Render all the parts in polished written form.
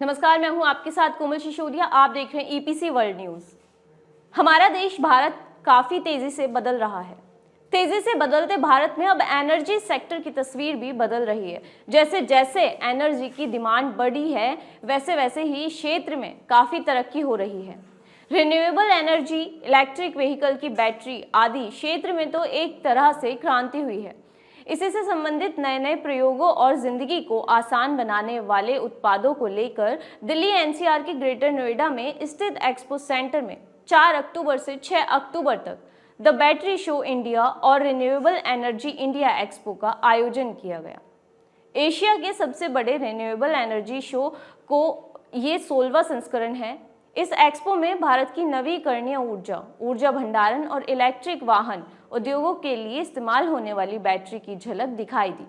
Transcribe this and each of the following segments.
नमस्कार, मैं हूं आपके साथ कोमल सिसोदिया। आप देख रहे हैं ईपीसी वर्ल्ड न्यूज। हमारा देश भारत काफी तेजी से बदल रहा है। तेजी से बदलते भारत में अब एनर्जी सेक्टर की तस्वीर भी बदल रही है। जैसे जैसे एनर्जी की डिमांड बढ़ी है, वैसे वैसे ही क्षेत्र में काफी तरक्की हो रही है। रिन्यूएबल एनर्जी, इलेक्ट्रिक व्हीकल की बैटरी आदि क्षेत्र में तो एक तरह से क्रांति हुई है। इसी से संबंधित नए नए प्रयोगों और जिंदगी को आसान बनाने वाले उत्पादों को लेकर दिल्ली एनसीआर के ग्रेटर नोएडा में स्थित एक्सपो सेंटर में 4 अक्टूबर से 6 अक्टूबर तक द बैटरी शो इंडिया और रिन्यूएबल एनर्जी इंडिया एक्सपो का आयोजन किया गया। एशिया के सबसे बड़े रिन्यूएबल एनर्जी शो को ये 16वां संस्करण है। इस एक्सपो में भारत की नवीकरणीय ऊर्जा, ऊर्जा भंडारण और इलेक्ट्रिक वाहन उद्योगों के लिए इस्तेमाल होने वाली बैटरी की झलक दिखाई दी।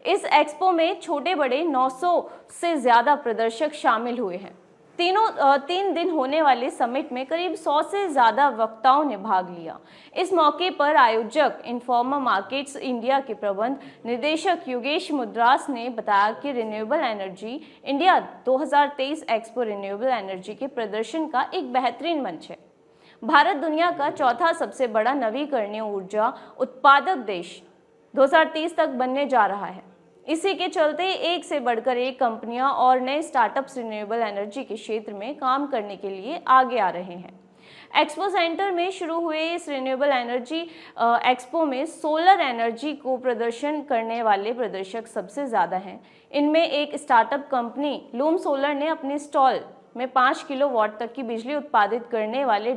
इस एक्सपो में छोटे बड़े 900 से ज्यादा प्रदर्शक शामिल हुए हैं। 3 दिन होने वाले समिट में करीब 100 से ज्यादा वक्ताओं ने भाग लिया। इस मौके पर आयोजक इन्फॉर्मा मार्केट्स इंडिया के प्रबंध निदेशक योगेश मुद्रास ने बताया कि renewable energy India 2023 expo renewable energy के प्रदर्शन का एक बेहतरीन मंच है। भारत दुनिया का चौथा सबसे बड़ा नवीकरणीय ऊर्जा उत्पादक देश 2030 तक बनने जा रहा है। इसी के चलते एक से बढ़कर एक कंपनियां और नए स्टार्टअप्स रिन्यूएबल एनर्जी के क्षेत्र में काम करने के लिए आगे आ रहे हैं। एक्सपो सेंटर में शुरू हुए इस रिन्यूएबल एनर्जी एक्सपो में सोलर एनर्जी को प्रदर्शन करने वाले प्रदर्शक सबसे ज़्यादा हैं। इनमें एक स्टार्टअप कंपनी लूम सोलर ने अपने स्टॉल में 5 किलोवाट तक की बिजली उत्पादित करने वाले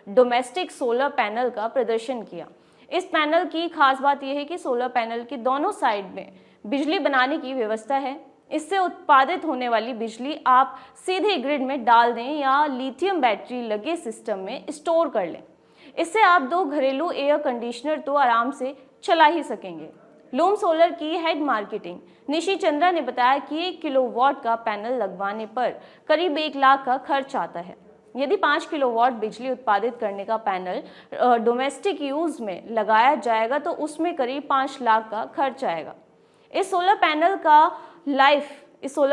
डोमेस्टिक सोलर पैनल का प्रदर्शन किया। इस पैनल की खास बात यह है कि सोलर पैनल के दोनों साइड में बिजली बनाने की व्यवस्था है। इससे उत्पादित होने वाली बिजली आप सीधे ग्रिड में डाल दें या लिथियम बैटरी लगे सिस्टम में स्टोर कर लें। इससे आप 2 घरेलू एयर कंडीशनर तो आराम से चला ही सकेंगे। लूम सोलर की हेड मार्केटिंग निशी चंद्रा ने बताया कि 1 किलोवाट का पैनल लगवाने पर करीब 1 लाख का खर्च आता है। यदि 5 किलोवाट बिजली उत्पादित करने का पैनल डोमेस्टिक यूज में लगाया जाएगा तो उसमें करीब 5 लाख का खर्च आएगा। इस सोलर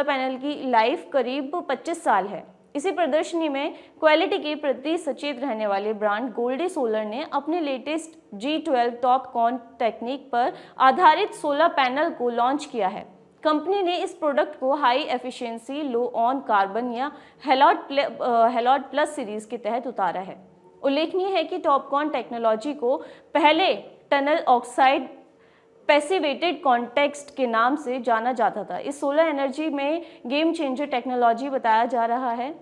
पैनल की लाइफ करीब 25 साल है। इसी प्रदर्शनी में क्वालिटी के प्रति सचेत रहने वाले ब्रांड गोल्डी सोलर ने अपने लेटेस्ट G12 टॉपकॉन टेक्निक पर आधारित सोलर पैनल को लॉन्च किया है। कंपनी ने इस प्रोडक्ट को high efficiency low on carbon या हेलॉड प्लस सीरीज के तहत उतारा है। उल्लेखनीय है कि टॉपकॉन टेक्नोलॉजी को पहले टनल ऑक्साइड पैसिवेटेड कॉन्टेक्स्ट के नाम से जाना जाता था। इस सोलर एनर्जी में गेम चेंजर टेक्नोलॉजी बताया जा रहा है।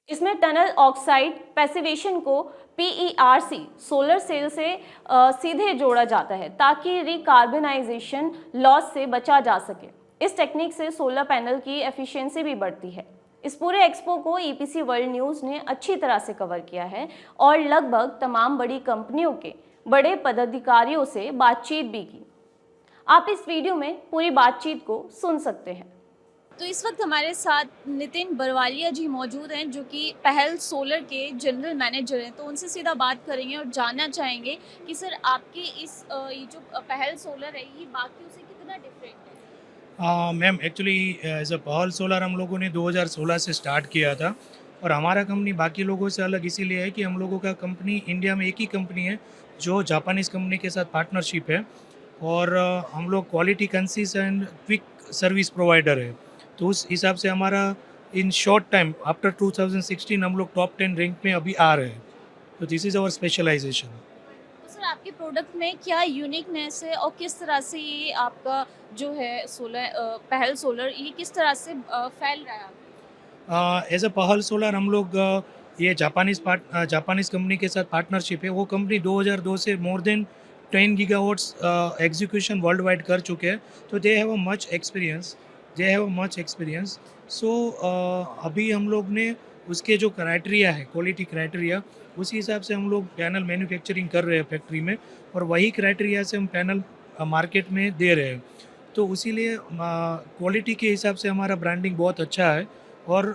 इसमें टनल ऑक्साइड पैसिवेशन को PERC सोलर सेल से सीधे जोड़ा जाता है ताकि रिकार्बनाइजेशन लॉस से बचा जा सके। इस टेक्निक से सोलर पैनल की एफिशिएंसी भी बढ़ती है। इस पूरे एक्सपो को ईपीसी वर्ल्ड न्यूज़ ने अच्छी तरह से कवर किया है और लगभग तमाम बड़ी कंपनियों के बड़े पदाधिकारियों से बातचीत भी की। आप इस वीडियो में पूरी बातचीत को सुन सकते हैं। तो इस वक्त हमारे साथ नितिन बरवालिया जी मौजूद हैं जो कि पहल सोलर के जनरल मैनेजर हैं। तो उनसे सीधा बात करेंगे और जानना चाहेंगे कि सर आपके ये जो पहल सोलर है ये बाकियों से कितना डिफरेंट है। मैम एक्चुअली एज अ पहल सोलर हम लोगों ने 2016 से स्टार्ट किया था और हमारा कंपनी बाकी लोगों से अलग इसीलिए है कि हम लोगों का कंपनी इंडिया में एक ही कंपनी है जो जापानीज़ कंपनी के साथ पार्टनरशिप है और हम लोग quality concise and quick service provider है। तो उस हिसाब से हमारा इन शॉर्ट टाइम आफ्टर 2016 हम लोग टॉप 10 रैंक में अभी आ रहे हैं। तो दिस इज़ आवर स्पेशलाइजेशन। तो सर आपके प्रोडक्ट में क्या यूनिकनेस है और किस तरह से ये आपका जो है सोलर पहल सोलर ये किस तरह से फैल रहा है। एज अ पहल सोलर हम लोग ये जापानीज़ कंपनी के साथ पार्टनरशिप है। वो कंपनी 2002 से more than 10 gigawatts execution worldwide कर चुके हैं। तो they have a much experience. So अभी हम लोग ने उसके जो क्राइटेरिया है क्वालिटी क्राइटेरिया उसी हिसाब से हम लोग पैनल मैन्युफैक्चरिंग कर रहे हैं फैक्ट्री में और वही क्राइटेरिया से हम पैनल मार्केट में दे रहे हैं। तो उसीलिए क्वालिटी के हिसाब से हमारा ब्रांडिंग बहुत अच्छा है और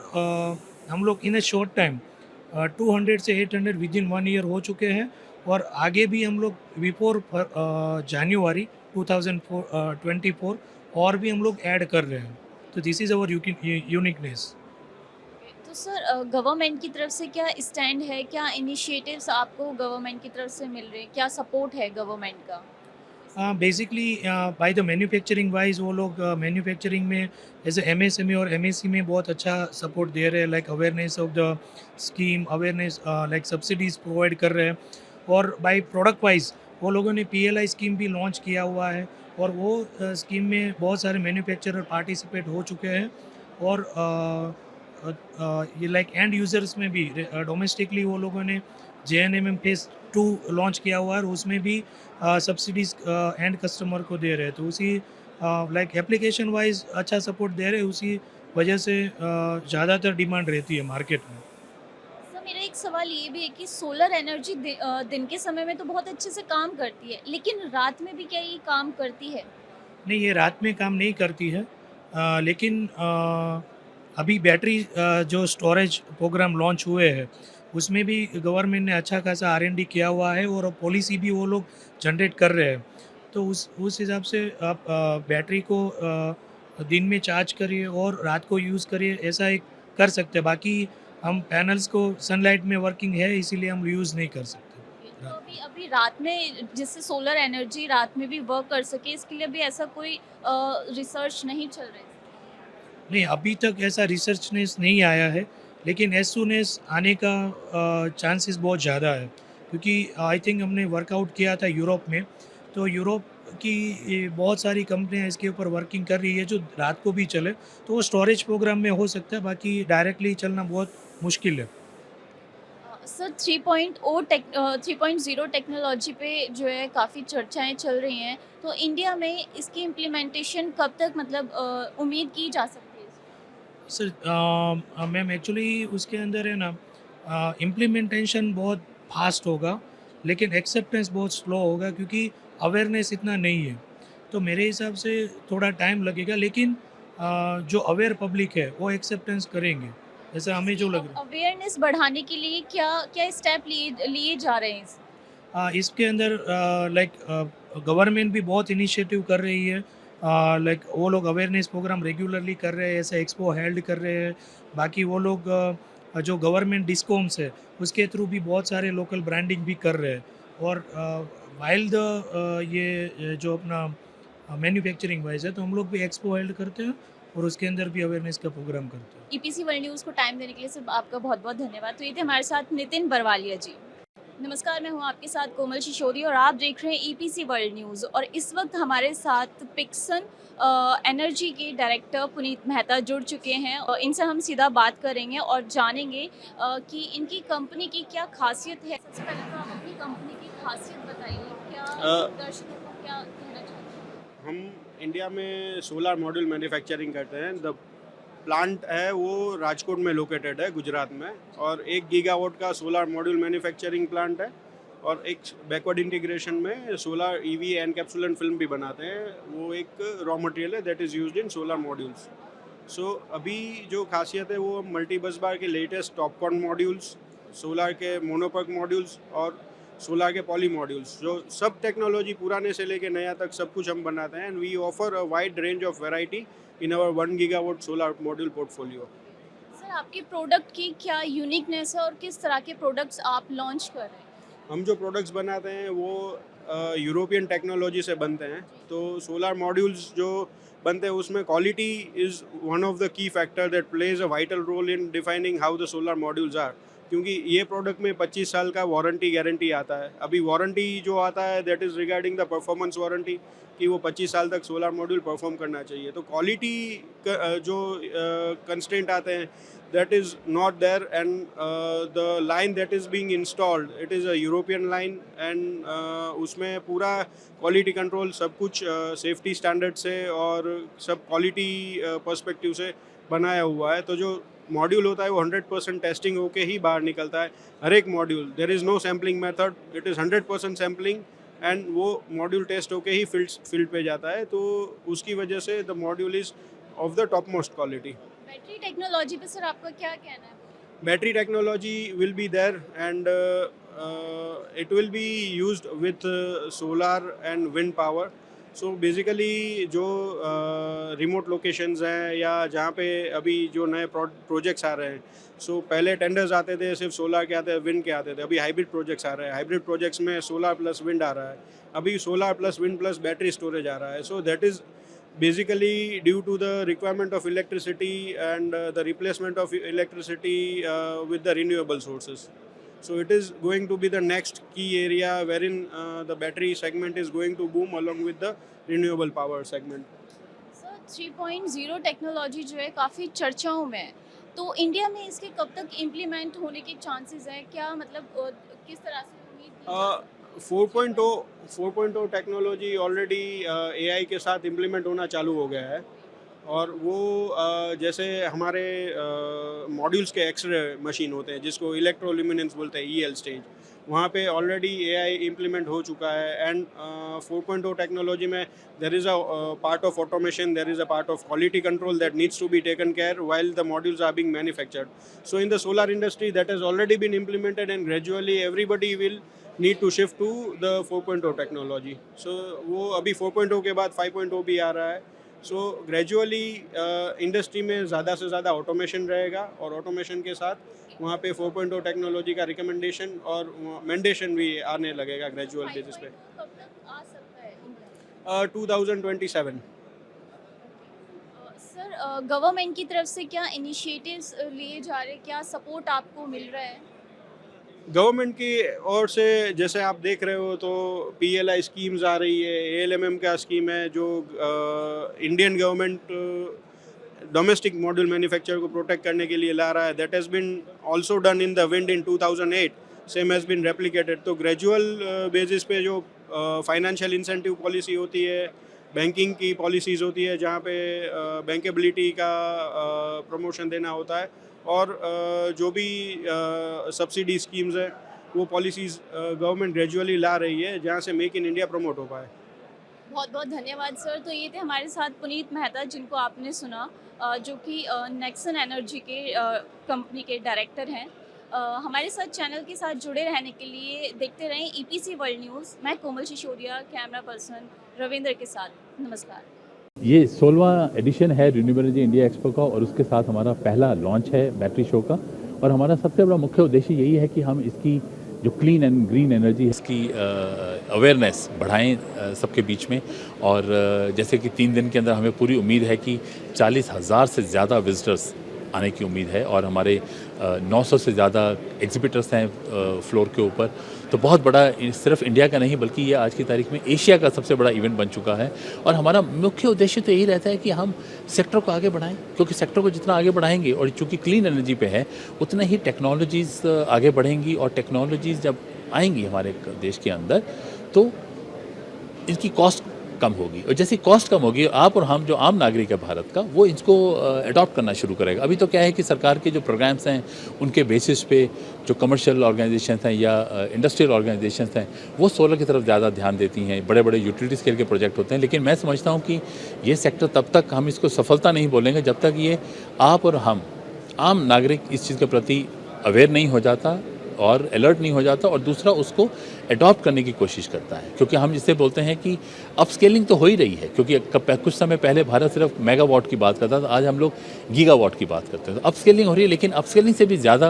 हम लोग इन अ शॉर्ट टाइम 200 से 800 विद इन 1 ईयर हो चुके हैं और आगे भी हम लोग बिफोर जनवरी 2024 और भी हम लोग ऐड कर रहे हैं। तो दिस इज़ अवर यूनिकनेस। तो सर गवर्नमेंट की तरफ से क्या स्टैंड है, क्या इनिशिएटिव्स आपको गवर्नमेंट की तरफ से मिल रहे हैं, क्या सपोर्ट है गवर्नमेंट का? Basically by the manufacturing wise वो लोग मैन्युफैक्चरिंग में एज एमएसएमई और एमएससी में बहुत अच्छा सपोर्ट दे रहे हैं, like awareness of the scheme, awareness like subsidies provide कर रहे हैं। और बाय प्रोडक्ट वाइज वो लोगों ने पीएलआई स्कीम भी लॉन्च किया हुआ है, और वो स्कीम में बहुत सारे मैन्युफैक्चरर पार्टिसिपेट हो चुके हैं। और ये लाइक एंड यूज़र्स में भी डोमेस्टिकली वो लोगों ने जेएनएमएम फेज़ 2 लॉन्च किया हुआ है, और उसमें भी सब्सिडीज़ एंड कस्टमर को दे रहे हैं। तो उसी लाइक एप्लीकेशन वाइज अच्छा सपोर्ट दे रहे हैं, उसी वजह से ज़्यादातर डिमांड रहती है मार्केट में। सर मेरा एक सवाल ये भी है कि सोलर एनर्जी दिन के समय में तो बहुत अच्छे से काम करती है, लेकिन रात में भी क्या ये काम करती है? नहीं, ये रात में काम नहीं करती है, लेकिन अभी बैटरी जो स्टोरेज प्रोग्राम लॉन्च हुए हैं, उसमें भी गवर्नमेंट ने अच्छा खासा आर&डी किया हुआ है, और पॉलिसी भी वो लोग जनरेट कर रहे हैं। तो उस हिसाब से आप बैटरी को दिन में चार्ज करिए और रात को यूज़ करिए, ऐसा एक कर सकते हैं। बाकी हम पैनल्स को सनलाइट में वर्किंग है, इसीलिए हम यूज़ नहीं कर सकते। तो अभी अभी रात में जिससे सोलर एनर्जी रात में भी वर्क कर सके, इसके लिए भी ऐसा कोई रिसर्च नहीं चल रही? नहीं, अभी तक ऐसा रिसर्चनेस नहीं आया है, लेकिन एज़ सून एज़ आने का चांसेस बहुत ज़्यादा है, क्योंकि आई थिंक हमने वर्कआउट किया था यूरोप में, तो यूरोप की ये बहुत सारी कंपनियां इसके ऊपर वर्किंग कर रही है जो रात को भी चले, तो वो स्टोरेज प्रोग्राम में हो सकता है, बाकी डायरेक्टली चलना बहुत मुश्किल है। सर 3.0 टेक्नोलॉजी पे जो है काफ़ी चर्चाएं चल रही हैं, तो इंडिया में इसकी इम्प्लीमेंटेशन कब तक मतलब उम्मीद की जा सकती है? सर मैम, एक्चुअली उसके अंदर है ना, इम्प्लीमेंटेशन बहुत फास्ट होगा, लेकिन एक्सेप्टेंस बहुत स्लो होगा, क्योंकि अवेयरनेस इतना नहीं है। तो मेरे हिसाब से थोड़ा टाइम लगेगा, लेकिन जो अवेयर पब्लिक है वो एक्सेप्टेंस करेंगे, ऐसा हमें जो लग रहा है। अवेयरनेस बढ़ाने के लिए क्या क्या स्टेप लिए लिए जा रहे हैं? इसके अंदर लाइक गवर्नमेंट भी बहुत इनिशिएटिव कर रही है, लाइक वो लोग अवेयरनेस प्रोग्राम रेगुलरली कर रहे हैं, ऐसे एक्सपो हेल्ड कर रहे हैं। बाकी वो लोग जो गवर्नमेंट डिस्कॉम्स है उसके थ्रू भी बहुत सारे लोकल ब्रांडिंग भी कर रहे हैं। और वाइल द ये जो अपना मैन्युफैक्चरिंग वाइज है, तो हम लोग भी एक्सपो हेल्ड करते हैं, और उसके अंदर भी अवेयरनेस का प्रोग्राम करते हैं। ईपीसी वर्ल्ड न्यूज़ को टाइम देने के लिए सिर्फ आपका बहुत बहुत धन्यवाद। तो ये थे हमारे साथ नितिन बरवालिया जी। नमस्कार, मैं हूं आपके साथ कोमल सिसोदिया और आप देख रहे हैं ईपीसी वर्ल्ड न्यूज़। और इस वक्त हमारे साथ पिक्सन एनर्जी के डायरेक्टर पुनीत मेहता जुड़ चुके हैं, और इनसे हम सीधा बात करेंगे और जानेंगे कि इनकी कंपनी की क्या खासियत है। सबसे पहले तो आप अपनी कंपनी की खासियत बताइए, क्या दर्शकों को क्या कहना चाहते हैं? हम इंडिया में सोलर मॉड्यूल मैन्युफैक्चरिंग करते हैं। द प्लांट है वो राजकोट में लोकेटेड है, गुजरात में, और 1 गीगावाट का सोलर मॉड्यूल मैन्युफैक्चरिंग प्लांट है, और एक बैकवर्ड इंटीग्रेशन में सोलर ईवी एनकैप्सुलेंट फिल्म भी बनाते हैं। वो एक रॉ मटेरियल है that is used in solar modules. So अभी जो खासियत है वो मल्टी बस बार के लेटेस्ट टॉपकॉन मॉड्यूल्स, सोलर के मोनोपक मॉड्यूल्स और सोलर के पॉली मॉड्यूल्स, जो सब टेक्नोलॉजी पुराने से लेके नया तक सब कुछ हम बनाते हैं। And we offer a wide range of variety in our 1 gigawatt solar module portfolio. Sir आपके प्रोडक्ट की क्या यूनिकनेस है और किस तरह के प्रोडक्ट्स आप लॉन्च कर रहे हैं? हम जो प्रोडक्ट्स बनाते हैं वो यूरोपियन टेक्नोलॉजी से बनते हैं। तो सोलर मॉड्यूल्स जो बनते हैं उसमें quality is one of the key factor that plays a vital role in defining how the solar modules are, क्योंकि ये प्रोडक्ट में 25 साल का वारंटी गारंटी आता है। अभी वारंटी जो आता है that is regarding the performance warranty, कि वो 25 साल तक सोलर मॉड्यूल परफॉर्म करना चाहिए। तो क्वालिटी जो कंस्ट्रेंट आते हैं that is not there, and the line that is being installed, it is a European line, and उसमें पूरा क्वालिटी कंट्रोल सब कुछ सेफ्टी स्टैंडर्ड से और सब क्वालिटी पर्सपेक्टिव से बनाया हुआ है। तो जो मॉड्यूल होता है वो 100% टेस्टिंग होके ही बाहर निकलता है। हर एक module, there is no sampling method, it is 100% sampling, and वो मॉड्यूल टेस्ट होके ही फील्ड पे जाता है। तो उसकी वजह से the module is of the top most quality. Battery technology पे सर आपका क्या कहना है? Battery technology will be there, and it will be used with solar and wind power, so basically जो रिमोट लोकेशंस हैं या जहाँ पे अभी जो नए प्रोजेक्ट्स आ रहे हैं, सो पहले टेंडर्स आते थे सिर्फ सोलर के आते थे, विंड के आते थे, अभी हाइब्रिड प्रोजेक्ट्स आ रहे हैं, हाइब्रिड प्रोजेक्ट्स में सोलर प्लस विंड आ रहा है, अभी solar plus wind plus battery storage आ रहा है. So that is basically due to the requirement of electricity and the replacement of electricity with the renewable sources. So it is going to be the next key area wherein the battery segment is going to boom along with the renewable power segment. Sir 3.0 technology जो है काफ़ी चर्चाओं में है, तो India में इसके कब तक इम्प्लीमेंट होने के चांसेस हैं? क्या मतलब किस तरह से उम्मीद की जा सकती है? 4.0 टेक्नोलॉजी ऑलरेडी AI के साथ इम्प्लीमेंट होना चालू हो गया है, और वो जैसे हमारे मॉड्यूल्स के एक्सरे मशीन होते हैं जिसको इलेक्ट्रोल्यूमिनेंस बोलते हैं, EL स्टेज, वहाँ पे ऑलरेडी AI इम्प्लीमेंट हो चुका है. एंड 4.0 टेक्नोलॉजी में there is a part of automation, there is a part of quality control that needs to be taken care while the modules are being manufactured. So in the solar industry that has already been implemented and gradually everybody will need to shift to the 4.0 technology. So वो अभी 4.0 के बाद 5.0 भी आ रहा है. So gradually industry में ज़्यादा से ज़्यादा ऑटोमेशन रहेगा, और ऑटोमेशन के साथ वहाँ पे 4.0 टेक्नोलॉजी का रिकमेंडेशन और मैंडेशन भी आने लगेगा ग्रेजुअल बेसिस पे. कब तक आ सकता है इंडिया? 2027. सर गवर्नमेंट की तरफ से क्या इनिशिएटिव्स लिए जा रहे हैं, क्या सपोर्ट आपको मिल रहा है? गवर्नमेंट की ओर से जैसे आप देख रहे हो तो PLI स्कीम्स आ रही है, ALMM का स्कीम है जो Indian government domestic module manufacture को प्रोटेक्ट करने के लिए ला रहा है. That has been also done in the wind in 2008, same has been replicated. तो ग्रेजुअल बेसिस पे जो फाइनेंशियल इंसेंटिव पॉलिसी होती है, बैंकिंग की पॉलिसीज़ होती है जहाँ पे बैंकेबिलिटी का प्रमोशन देना होता है, और जो भी सब्सिडी स्कीम्स हैं वो पॉलिसीज़ गवर्नमेंट ग्रेजुअली ला रही है जहाँ से मेक इन इंडिया प्रमोट हो पाए. बहुत बहुत धन्यवाद सर. तो ये थे हमारे साथ पुनीत मेहता, जिनको आपने सुना, जो कि नेक्सन एनर्जी के कंपनी के डायरेक्टर हैं. हमारे साथ चैनल के साथ जुड़े रहने के लिए देखते रहें EPC वर्ल्ड न्यूज़. मैं कोमल सिसोदिया, कैमरा पर्सन रविंद्र के साथ. नमस्कार. ये 16वां एडिशन है रिन्यूएबल एनर्जी इंडिया एक्सपो का, और उसके साथ हमारा पहला लॉन्च है बैटरी शो का. और हमारा सबसे बड़ा मुख्य उद्देश्य यही है कि हम इसकी जो क्लीन एंड ग्रीन एनर्जी, इसकी अवेयरनेस बढ़ाएं सबके बीच में. और जैसे कि 3 दिन के अंदर हमें पूरी उम्मीद है कि 40,000 से ज़्यादा विजिटर्स आने की उम्मीद है, और हमारे 900 से ज़्यादा एग्जिबिटर्स हैं फ्लोर के ऊपर. तो बहुत बड़ा सिर्फ इंडिया का नहीं बल्कि ये आज की तारीख में एशिया का सबसे बड़ा इवेंट बन चुका है. और हमारा मुख्य उद्देश्य तो यही रहता है कि हम सेक्टर को आगे बढ़ाएं, क्योंकि सेक्टर को जितना आगे बढ़ाएंगे, और चूँकि क्लीन एनर्जी पे है, उतना ही टेक्नोलॉजीज़ आगे बढ़ेंगी. और टेक्नोलॉजीज़ जब आएंगी हमारे देश के अंदर तो इनकी कॉस्ट कम होगी, और जैसी कॉस्ट कम होगी, आप और हम जो आम नागरिक है भारत का, वो इसको अडॉप्ट करना शुरू करेगा. अभी तो क्या है कि सरकार के जो प्रोग्राम्स हैं उनके बेसिस पे जो कमर्शियल ऑर्गेनाइजेशंस हैं या इंडस्ट्रियल ऑर्गेनाइजेशंस हैं वो सोलर की तरफ ज़्यादा ध्यान देती हैं. बड़े बड़े यूटिलिटी स्केल के प्रोजेक्ट होते हैं. लेकिन मैं समझता हूँ कि ये सेक्टर तब तक हम इसको सफलता नहीं बोलेंगे जब तक ये आप और हम आम नागरिक इस चीज़ के प्रति अवेयर नहीं हो जाता और अलर्ट नहीं हो जाता, और दूसरा उसको अडॉप्ट करने की कोशिश करता है. क्योंकि हम जिसे बोलते हैं कि अपस्केलिंग तो हो ही रही है, क्योंकि कुछ समय पहले भारत सिर्फ मेगावाट की बात करता था, आज हम लोग गीगावाट की बात करते हैं. तो अपस्केलिंग हो रही है, लेकिन अपस्केलिंग से भी ज़्यादा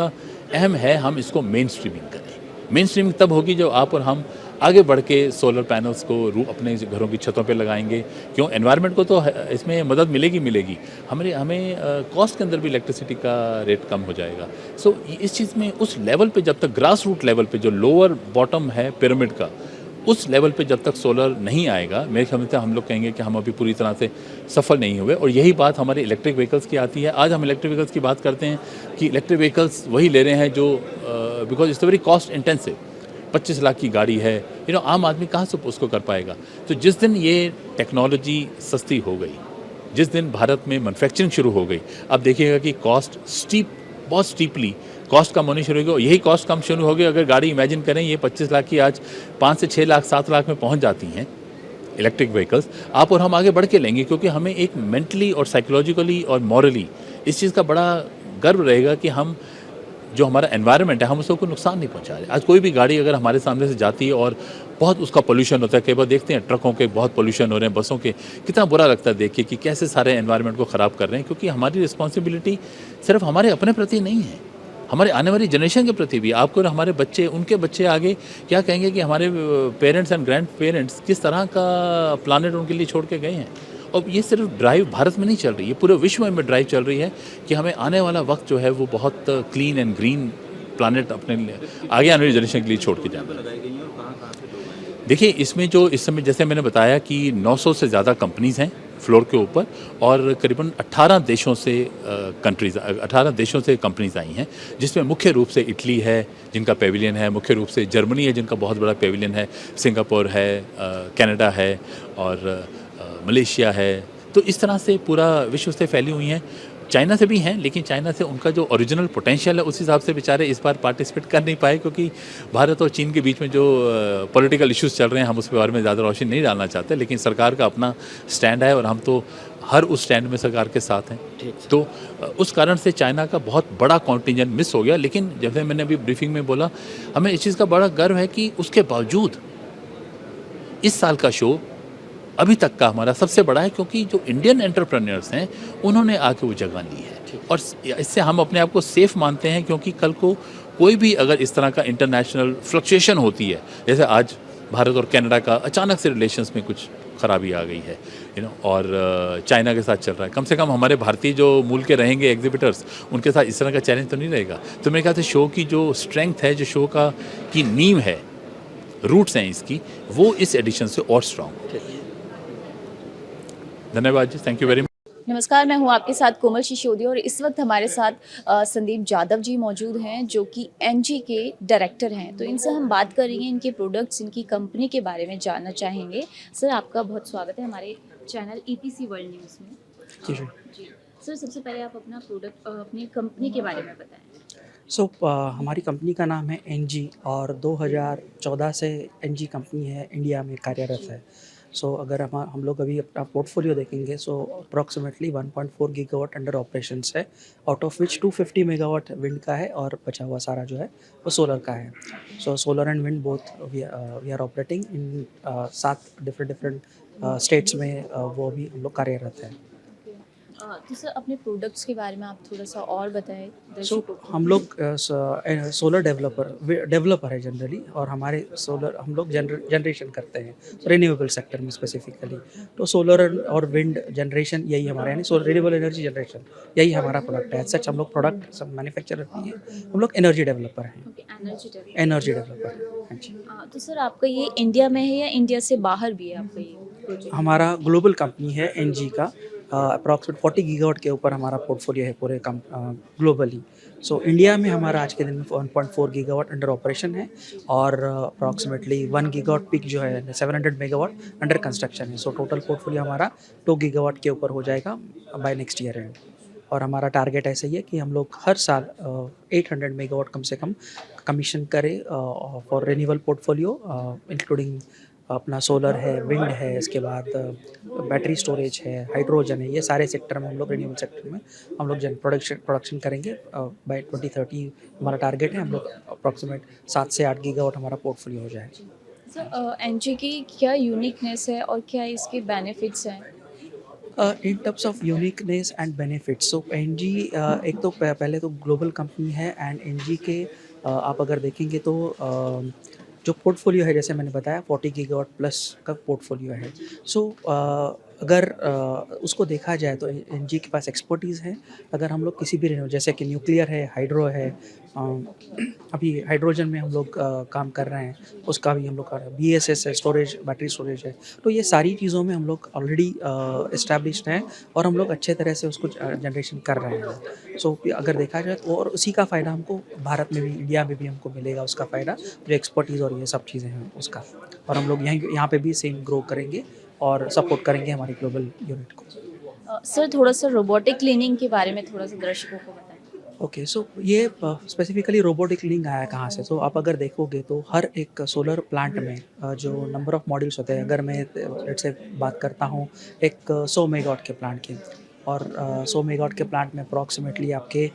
अहम है हम इसको मेन स्ट्रीमिंग करें. मेन स्ट्रीमिंग तब होगी जब आप और हम आगे बढ़ के सोलर पैनल्स को अपने घरों की छतों पे लगाएंगे. क्यों? एनवायरनमेंट को तो इसमें मदद मिलेगी. हमें कॉस्ट के अंदर भी इलेक्ट्रिसिटी का रेट कम हो जाएगा. सो इस चीज़ में उस लेवल पे, जब तक ग्रास रूट लेवल पे, जो लोअर बॉटम है पिरामिड का, उस लेवल पे जब तक सोलर नहीं आएगा, मेरे ख्याल से हम लोग कहेंगे कि हम अभी पूरी तरह से सफल नहीं हुए. और यही बात हमारे इलेक्ट्रिक व्हीकल्स की आती है. आज हम इलेक्ट्रिक व्हीकल्स की बात करते हैं कि इलेक्ट्रिक व्हीकल्स वही ले रहे हैं जो because it's very cost intensive. 25 lakh की गाड़ी है, आम आदमी कहाँ से उसको कर पाएगा. तो जिस दिन ये टेक्नोलॉजी सस्ती हो गई, जिस दिन भारत में मैन्युफैक्चरिंग शुरू हो गई, अब देखिएगा कि कॉस्ट बहुत स्टीपली कॉस्ट कम होनी शुरू हो गई. यही कॉस्ट कम शुरू हो गई अगर गाड़ी इमेजिन करें ये 25 लाख की आज 5 से 6 लाख 7 लाख में पहुंच जाती हैं इलेक्ट्रिक व्हीकल्स. आप और हम आगे बढ़ के लेंगे, क्योंकि हमें एक मेंटली और साइकोलॉजिकली और मॉरली इस चीज़ का बड़ा गर्व रहेगा कि हम जो हमारा एनवायरनमेंट है हम उसको कोई नुकसान नहीं पहुंचा रहे. आज कोई भी गाड़ी अगर हमारे सामने से जाती है और बहुत उसका पोल्यूशन होता है। कई बार देखते हैं ट्रकों के बहुत पोल्यूशन हो रहे हैं, बसों के, कितना बुरा लगता है देख के कि कैसे सारे एनवायरनमेंट को ख़राब कर रहे हैं। क्योंकि हमारी रिस्पॉन्सिबिलिटी सिर्फ हमारे अपने प्रति नहीं है, हमारे आने वाली जनरेशन के प्रति भी। आपको और हमारे बच्चे, उनके बच्चे आगे क्या कहेंगे कि हमारे पेरेंट्स एंड ग्रैंड पेरेंट्स किस तरह का प्लानट उनके लिए छोड़ के गए हैं। और ये सिर्फ ड्राइव भारत में नहीं चल रही है, पूरे विश्व में ड्राइव चल रही है कि हमें आने वाला वक्त जो है वो बहुत क्लीन एंड ग्रीन प्लानट अपने आगे आने वाली जनरेशन के लिए छोड़ के जाना है। देखिए, इसमें जो इस समय जैसे मैंने बताया कि 900 से ज़्यादा कंपनीज़ हैं फ्लोर के ऊपर, और करीबन 18 देशों से कंपनीज़ आई हैं, जिसमें मुख्य रूप से इटली है जिनका पेविलियन है, मुख्य रूप से जर्मनी है जिनका बहुत बड़ा पेविलियन है, सिंगापुर है, कनाडा है और मलेशिया है। तो इस तरह से पूरा विश्व से फैली हुई हैं। चाइना से भी हैं, लेकिन चाइना से उनका जो ओरिजिनल पोटेंशियल है उस हिसाब से बेचारे इस बार पार्टिसिपेट कर नहीं पाए, क्योंकि भारत और चीन के बीच में जो पॉलिटिकल इश्यूज़ चल रहे हैं, हम उसके बारे में ज़्यादा रोशनी नहीं डालना चाहते। लेकिन सरकार का अपना स्टैंड है और हम तो हर उस स्टैंड में सरकार के साथ हैं। तो उस कारण से चाइना का बहुत बड़ा कॉन्टिजेंट मिस हो गया। लेकिन जैसे मैंने अभी ब्रीफिंग में बोला, हमें इस चीज़ का बड़ा गर्व है कि उसके बावजूद इस साल का शो अभी तक का हमारा सबसे बड़ा है, क्योंकि जो इंडियन एंटरप्रेन्योर्स हैं उन्होंने आके वो जगह ली है। और इससे हम अपने आप को सेफ मानते हैं, क्योंकि कल को कोई भी अगर इस तरह का इंटरनेशनल फ्लक्चुएशन होती है, जैसे आज भारत और कनाडा का अचानक से रिलेशंस में कुछ खराबी आ गई है, और चाइना के साथ चल रहा है, कम से कम हमारे भारतीय जो मूल के रहेंगे एग्जिबिटर्स, उनके साथ इस तरह का चैलेंज तो नहीं रहेगा। तो मेरे ख्याल से शो की जो स्ट्रेंथ है, जो शो की नींव है, रूट्स हैं इसकी, वो इस एडिशन से और स्ट्रॉन्ग। धन्यवाद जी, थैंक यू वेरी मच। नमस्कार, मैं हूं आपके साथ कोमल सिसोदिया और इस वक्त हमारे साथ संदीप यादव जी मौजूद हैं, जो कि एनजी के डायरेक्टर हैं। तो इनसे हम बात करेंगे, इनके प्रोडक्ट्स, इनकी कंपनी के बारे में जानना चाहेंगे। सर, आपका बहुत स्वागत है हमारे चैनल ईपीसी वर्ल्ड न्यूज़ में। जी सर, सबसे पहले आप अपना प्रोडक्ट, अपनी कंपनी के बारे में बताएं। हमारी कंपनी का नाम है एनजी और 2014 से एनजी कंपनी है, इंडिया में कार्यरत है। अगर हम लोग अभी अपना पोर्टफोलियो देखेंगे, अप्रॉक्सीमेटली 1.4 गीगावाट अंडर ऑपरेशंस है, out of which 250 megawatt wind का है और बचा हुआ सारा जो है वो सोलर का है। Solar and wind both we are operating in 7 different states में, वो भी हम लोग कार्यरत हैं। तो सर, अपने प्रोडक्ट्स के बारे में आप थोड़ा सा और बताएं दर्शकों को। हम लोग सोलर डेवलपर है जनरली, और हम लोग जनरेशन करते हैं रिन्यूएबल सेक्टर में स्पेसिफिकली। तो सोलर और विंड जनरेशन यही हमारा, यानी रिन्यूएबल एनर्जी जनरेशन, यही हमारा प्रोडक्ट है। सच हम लोग प्रोडक्ट सब मैन्युफैक्चरर नहीं है, हम लोग एनर्जी डेवलपर हैं। Energy developer. हाँ जी। तो सर, आपका ये इंडिया में है या इंडिया से बाहर भी है आपका ये प्रोजेक्ट? हमारा ग्लोबल कंपनी है एनजी का, अप्रॉक्सीमेट 40 गीगावाट के ऊपर हमारा पोर्टफोलियो है पूरे ग्लोबली। इंडिया में हमारा आज के दिन में 1.4 गीगावाट अंडर ऑपरेशन है, और अप्रॉक्सीमेटली 1 गीगावाट पिक जो है 700 मेगावाट अंडर कंस्ट्रक्शन है। टोटल पोर्टफोलियो हमारा 2 गीगावाट के ऊपर हो जाएगा बाय नेक्स्ट ईयर एंड। और हमारा टारगेट ऐसा ही है कि हम लोग हर साल 800 मेगावाट कम से कम कमीशन करें फॉर रिन्यूएबल पोर्टफोलियो, इंक्लूडिंग अपना सोलर है, विंड है, इसके बाद बैटरी स्टोरेज है, हाइड्रोजन है। ये सारे सेक्टर में हम लोग, रिन्यूएबल सेक्टर में हम लोग प्रोडक्शन करेंगे बाय 2030। हमारा टारगेट है, हम लोग अप्रॉक्सीमेट 7 से 8 गीगावाट हमारा पोर्टफोलियो हो जाए। सर, एनजी की क्या यूनिकनेस है और क्या इसके बेनिफिट्स हैं? In terms of uniqueness and benefits, NG एक तो पहले तो ग्लोबल कंपनी है, एंड एनजी के आप अगर देखेंगे तो जो पोर्टफोलियो है, जैसे मैंने बताया 40 गीगावाट प्लस का पोर्टफोलियो है। अगर उसको देखा जाए तो एनजी के पास एक्सपर्टीज़ है। अगर हम लोग किसी भी जैसे कि न्यूक्लियर है, हाइड्रो है, अभी हाइड्रोजन में हम लोग काम कर रहे हैं, उसका भी हम लोग BESS है, स्टोरेज, बैटरी स्टोरेज है। तो ये सारी चीज़ों में हम लोग ऑलरेडी इस्टेब्लिश्ड हैं, और हम लोग अच्छे तरह से उसको जनरेशन कर रहे हैं। अगर देखा जाए तो, और उसी का फ़ायदा हमको भारत में भी, इंडिया में भी हमको मिलेगा उसका फ़ायदा, जो एक्सपर्टीज़ और ये सब चीज़ें हैं उसका। और हम लोग यहाँ पे भी सेम ग्रो करेंगे और सपोर्ट करेंगे हमारी ग्लोबल यूनिट को। सर, थोड़ा सा रोबोटिक क्लीनिंग के बारे में थोड़ा सा दर्शकों को बताएं। ओके, ये स्पेसिफिकली रोबोटिक क्लीनिंग आया कहाँ से? तो आप अगर देखोगे तो हर एक सोलर प्लांट में जो नंबर ऑफ मॉड्यूल्स होते हैं, अगर मैं लेट्स से बात करता हूँ एक 100 मेगावाट के प्लांट की, और 100 मेगावाट के प्लांट में अप्रॉक्सीमेटली आपके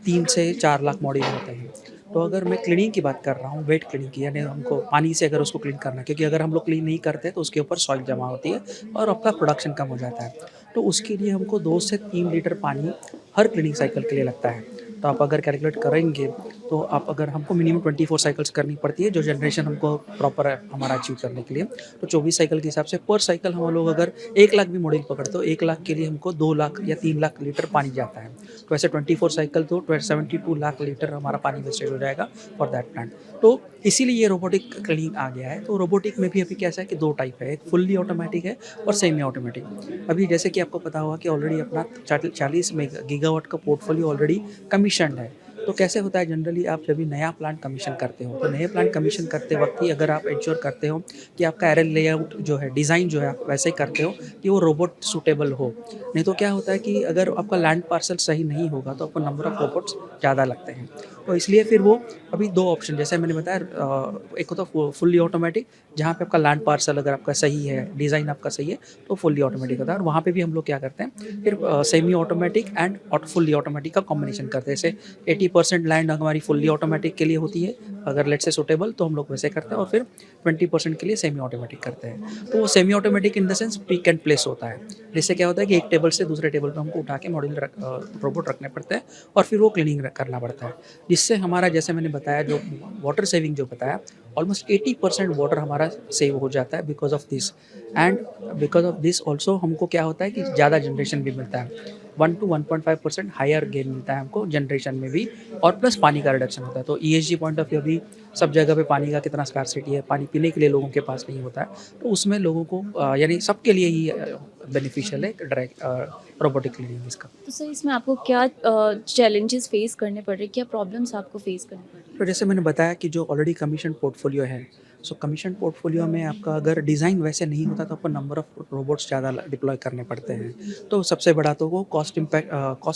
3 से 4 लाख मॉड्यूल होते हैं। तो अगर मैं क्लीनिंग की बात कर रहा हूँ, वेट क्लीनिंग की, यानी हमको पानी से अगर उसको क्लीन करना है, क्योंकि अगर हम लोग क्लीन नहीं करते तो उसके ऊपर सॉइल जमा होती है और आपका प्रोडक्शन कम हो जाता है। तो उसके लिए हमको 2 से 3 लीटर पानी हर क्लीनिंग साइकिल के लिए लगता है। तो आप अगर कैलकुलेट करेंगे तो आप अगर हमको मिनिमम 24 साइकिल्स करनी पड़ती है, जो जनरेशन हमको प्रॉपर है हमारा अचीव करने के लिए। तो 24 साइकिल के हिसाब से पर साइकिल हम लोग अगर 1 लाख भी मॉड्यूल पकड़ते हो, 1 लाख के लिए हमको 2 लाख या 3 लाख लीटर पानी जाता है। तो ऐसे 24 साइकिल तो 72 लाख लीटर हमारा पानी वेस्टेज हो जाएगा फॉर दैट प्लांट। तो इसीलिए ये रोबोटिक क्लीनिंग आ गया है। तो रोबोटिक में भी अभी कैसा है कि 2 टाइप है, एक फुल्ली ऑटोमेटिक है और सेमी ऑटोमेटिक। अभी जैसे कि आपको पता होगा कि ऑलरेडी अपना 40 गीगावाट का पोर्टफोलियो ऑलरेडी कमीशन्ड है। तो कैसे होता है, जनरली आप जब भी नया प्लांट कमीशन करते हो, तो नए प्लांट कमीशन करते वक्त ही अगर आप इंश्योर करते हो कि आपका एरल लेआउट जो है, डिज़ाइन जो है, आप वैसे ही करते हो कि वो रोबोट सूटेबल हो। नहीं तो क्या होता है कि अगर आपका लैंड पार्सल सही नहीं होगा तो आपको नंबर ऑफ रोबोट्स ज़्यादा लगते हैं। तो इसलिए फिर वो अभी 2 ऑप्शन, जैसे मैंने बताया, एक होता है फुल्ली ऑटोमेटिक, जहाँ पे आपका लैंड पार्सल अगर आपका सही है, डिज़ाइन आपका सही है, तो फुल्ली ऑटोमेटिक होता है। और वहाँ पे भी हम लोग क्या करते हैं, फिर semi automatic and fully automatic का कॉम्बिनेशन करते हैं। जैसे 80% लैंड हमारी फुल्ली ऑटोमेटिक के लिए होती है, अगर लेट्स से सूटेबल, तो हम लोग वैसे करते हैं, और फिर 20% के लिए सेमी ऑटोमेटिक करते हैं। तो वो semi automatic in the sense pick and place होता है। जिससे क्या होता है कि एक टेबल से दूसरे टेबल पे हमको उठा के रोबोट रखने पड़ते हैं और फिर वो क्लीनिंग करना पड़ता है। जिससे हमारा, जैसे मैंने बताया, जो वाटर सेविंग जो बताया, ऑलमोस्ट 80% वाटर हमारा सेव हो जाता है because of this. And because of this also हमको क्या होता है कि ज़्यादा जनरेशन भी मिलता है, 1 to 1.5% हायर गेन मिलता है हमको जनरेशन में भी, और प्लस पानी का रिडक्शन होता है। तो ESG पॉइंट ऑफ व्यू भी सब जगह पे पानी का कितना स्कार्सिटी है, पानी पीने के लिए लोगों के पास नहीं होता है, तो उसमें लोगों को यानी सबके लिए ही बेनिफिशियल है रोबोटिक क्लीनिंग इसका। तो सर इसमें आपको क्या चैलेंजेस फेस करने पड़ रहे हैं, क्या प्रॉब्लम्स आपको फेस करनी पड़ रही है? तो जैसे मैंने बताया कि जो ऑलरेडी कमीशन पोर्टफोलियो है, सो कमीशन पोर्टफोलियो में आपका अगर डिज़ाइन वैसे नहीं होता तो आपको नंबर ऑफ रोबोट्स ज़्यादा डिप्लॉय करने पड़ते हैं। तो सबसे बड़ा तो वो कॉस्ट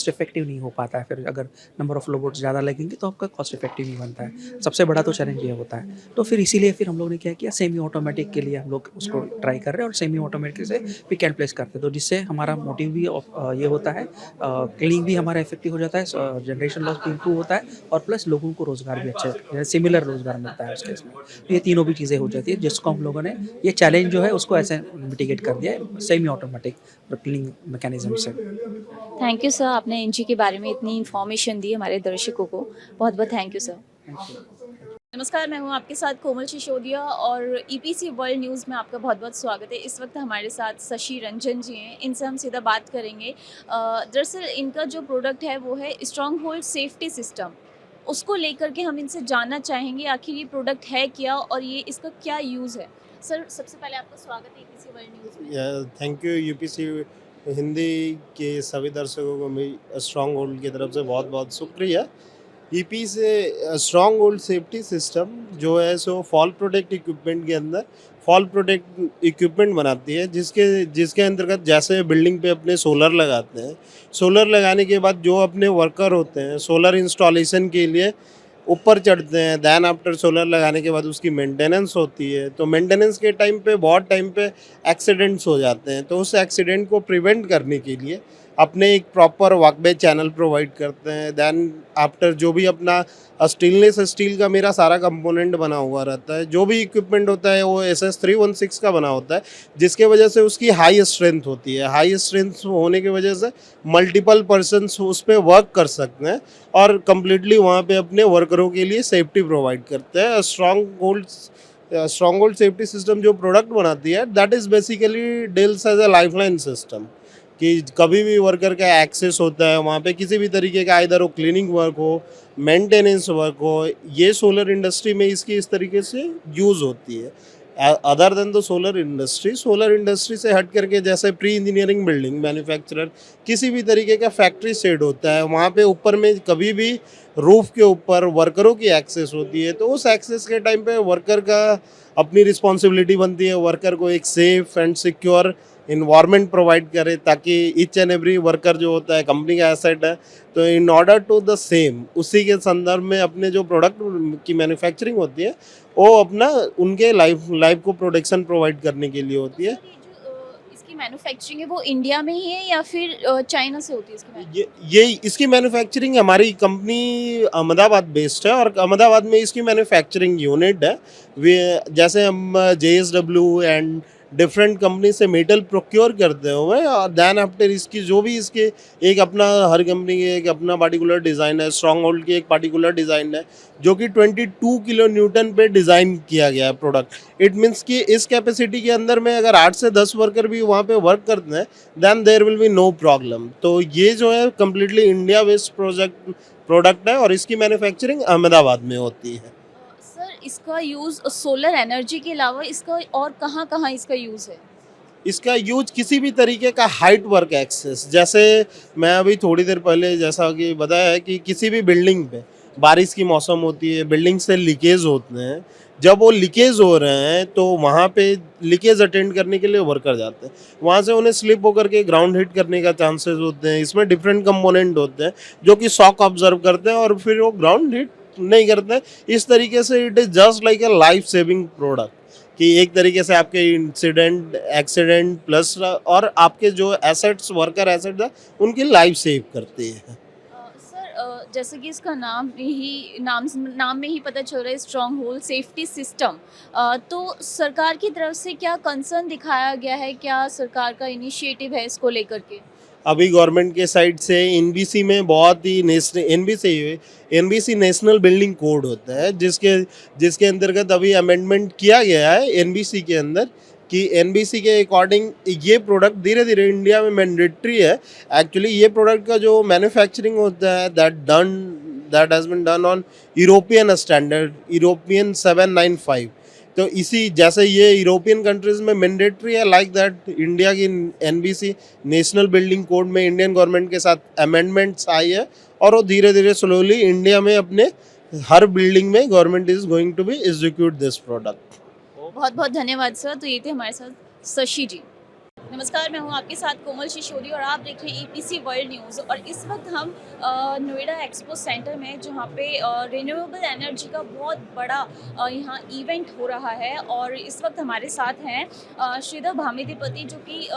इफेक्टिव नहीं हो पाता है। फिर अगर नंबर ऑफ रोबोट्स ज़्यादा लगेंगे तो आपका कॉस्ट इफेक्टिव नहीं बनता है। सबसे बड़ा तो चैलेंज ये होता है। तो फिर इसीलिए फिर हम लोग ने क्या किया, सेमी ऑटोमेटिक के लिए हम लोग उसको ट्राई कर रहे हैं और सेमी ऑटोमेटिक से पिक एंड प्लेस करते हैं। तो जिससे हमारा मोटिव भी ये होता है, क्लीनिंग भी हमारा इफेक्टिव हो जाता है, जनरेशन लॉस भी इंप्रूव होता है, और प्लस लोगों को रोज़गार भी अच्छे सिमिलर रोज़गार मिलता है उस केस में। तो ये तीनों भी चीज़ें हो जाती है, जिसको हम लोगों ने ये चैलेंज जो है उसको ऐसे मिटिगेट कर दिया है सेमी ऑटोमेटिक क्लीनिंग मैकेनिज्म से। थैंक यू सर, आपने एनजी के बारे में इतनी इन्फॉर्मेशन दी हमारे दर्शकों को। बहुत बहुत थैंक यू सर। नमस्कार, मैं हूं आपके साथ कोमल सिसोदिया और EPC वर्ल्ड न्यूज़ में आपका बहुत बहुत स्वागत है। इस वक्त हमारे साथ शशि रंजन जी हैं, इनसे हम सीधा बात करेंगे। दरअसल इनका जो प्रोडक्ट है वो है स्ट्रॉन्ग होल्ड सेफ्टी सिस्टम। उसको लेकर के हम इनसे जानना चाहेंगे आखिर ये प्रोडक्ट है क्या और ये इसका क्या यूज़ है। सर सबसे पहले आपका स्वागत है EPC वर्ल्ड न्यूज़ में। Thank you. UPC हिंदी के सभी दर्शकों को मेरी स्ट्रॉन्ग होल्ड की तरफ से बहुत बहुत शुक्रिया। EP से स्ट्रॉन्ग होल्ड सेफ्टी सिस्टम जो है सो फॉल प्रोटेक्ट इक्विपमेंट के अंदर फॉल प्रोटेक्ट इक्विपमेंट बनाती है, जिसके अंतर्गत जैसे बिल्डिंग पे अपने सोलर लगाते हैं, सोलर लगाने के बाद जो अपने वर्कर होते हैं सोलर इंस्टॉलेशन के लिए ऊपर चढ़ते हैं, दैन आफ्टर सोलर लगाने के बाद उसकी मेंटेनेंस होती है। तो मेंटेनेंस के टाइम पे बहुत टाइम पे एक्सीडेंट्स हो जाते हैं, तो उस एक्सीडेंट को प्रिवेंट करने के लिए अपने एक प्रॉपर वॉकवे चैनल प्रोवाइड करते हैं। दैन आफ्टर जो भी अपना स्टेनलेस स्टील का मेरा सारा कंपोनेंट बना हुआ रहता है, जो भी इक्विपमेंट होता है वो SS316 का बना होता है, जिसके वजह से उसकी हाई स्ट्रेंथ होती है। हाई स्ट्रेंथ होने की वजह से मल्टीपल पर्सन्स उस पर वर्क कर सकते हैं और कम्प्लीटली वहाँ पे अपने वर्करों के लिए सेफ्टी प्रोवाइड करते हैं। स्ट्रॉन्ग होल्ड सेफ्टी सिस्टम जो प्रोडक्ट बनाती है, that is basically deals as a lifeline system, कि कभी भी वर्कर का एक्सेस होता है वहाँ पे किसी भी तरीके का, इधर वो क्लीनिंग वर्क हो, मेंटेनेंस वर्क हो, ये सोलर इंडस्ट्री में इसकी इस तरीके से यूज़ होती है। Other than the solar industry से हट करके जैसे प्री इंजीनियरिंग बिल्डिंग मैन्युफैक्चरर किसी भी तरीके का फैक्ट्री शेड होता है, वहाँ पे ऊपर में कभी भी रूफ के ऊपर वर्करों की एक्सेस होती है, तो उस एक्सेस के टाइम पे वर्कर का अपनी रिस्पॉन्सिबिलिटी बनती है वर्कर को एक safe and secure environment provide करे, ताकि ईच एंड एवरी वर्कर जो होता है कंपनी का एसेट है। तो in order to the same उसी के संदर्भ में अपने जो प्रोडक्ट की मैन्युफैक्चरिंग होती है वो अपना उनके लाइफ को प्रोटेक्शन प्रोवाइड करने के लिए होती है। सर, ये जो इसकी इसकी मैन्युफैक्चरिंग है वो इंडिया में ही है या फिर चाइना से होती है इसकी manufacturing? ये इसकी मैन्युफैक्चरिंग हमारी कंपनी अहमदाबाद बेस्ड है और अहमदाबाद में इसकी मैन्युफैक्चरिंग यूनिट है। वे जैसे हम JSW एंड डिफरेंट कंपनी से मेटल प्रोक्योर करते हुए और देन आफ्टर इसकी जो भी इसके एक अपना हर कंपनी की एक अपना पार्टिकुलर डिज़ाइन है, स्ट्रॉन्ग होल्ड की एक पार्टिकुलर डिज़ाइन है जो कि 22 किलो न्यूटन पे डिज़ाइन किया गया है प्रोडक्ट। इट मीन्स कि इस कैपेसिटी के अंदर में अगर 8 से 10 वर्कर भी वहाँ पे वर्क करते हैं then there will be no problem. तो ये जो है कम्प्लीटली इंडिया बेस्ड प्रोडक्ट है और इसकी मैन्युफैक्चरिंग अहमदाबाद में होती है। सर इसका यूज़ सोलर एनर्जी के अलावा इसका और कहाँ कहाँ इसका यूज़ है? इसका यूज किसी भी तरीके का हाइट वर्क एक्सेस, जैसे मैं अभी थोड़ी देर पहले जैसा कि बताया है कि किसी भी बिल्डिंग पे बारिश की मौसम होती है, बिल्डिंग से लीकेज होते हैं, जब वो लीकेज हो रहे हैं तो वहाँ पे लीकेज अटेंड करने के लिए वर्कर जाते हैं, वहाँ से उन्हें स्लिप होकर के ग्राउंड हिट करने का चांसेस होते हैं। इसमें डिफरेंट कंपोनेंट होते हैं जो कि शॉक ऑब्जर्व करते हैं और फिर वो ग्राउंड हिट नहीं करते हैं। इस तरीके से it is just like a life saving product कि एक तरीके से आपके इंसिडेंट एक्सीडेंट प्लस और आपके जो एसेट्स वर्कर एसेट्स है उनकी लाइफ सेव करते हैं। सर जैसे कि इसका नाम में ही पता चल रहा है स्ट्रॉन्ग होल्ड सेफ्टी सिस्टम, तो सरकार की तरफ से क्या कंसर्न दिखाया गया है, क्या सरकार का इनिशिएटिव है इसको लेकर के? अभी गवर्नमेंट के साइड से एनबीसी में बहुत ही एनबीसी नेशनल बिल्डिंग कोड होता है जिसके अंतर्गत अभी अमेंडमेंट किया गया है एनबीसी के अंदर कि एनबीसी के अकॉर्डिंग ये प्रोडक्ट धीरे धीरे इंडिया में मैंडेटरी है। एक्चुअली ये प्रोडक्ट का जो मैन्युफैक्चरिंग होता है that has been done on European standard European 795। तो इसी जैसे ये यूरोपियन कंट्रीज में मैंडेटरी है लाइक दैट इंडिया की एनबीसी नेशनल बिल्डिंग कोड में इंडियन गवर्नमेंट के साथ अमेंडमेंट्स आई है और वो धीरे धीरे स्लोली इंडिया में अपने हर बिल्डिंग में government is going to be execute this product. बहुत बहुत धन्यवाद सर। तो ये थे हमारे साथ शशि जी। नमस्कार, मैं हूं आपके साथ कोमल सिसोदिया और आप देख रहे हैं EPC वर्ल्ड न्यूज़। और इस वक्त हम नोएडा एक्सपो सेंटर में जहां पे रिन्यूएबल एनर्जी का बहुत बड़ा यहां इवेंट हो रहा है और इस वक्त हमारे साथ हैं श्रीधर भामिदीपति जो कि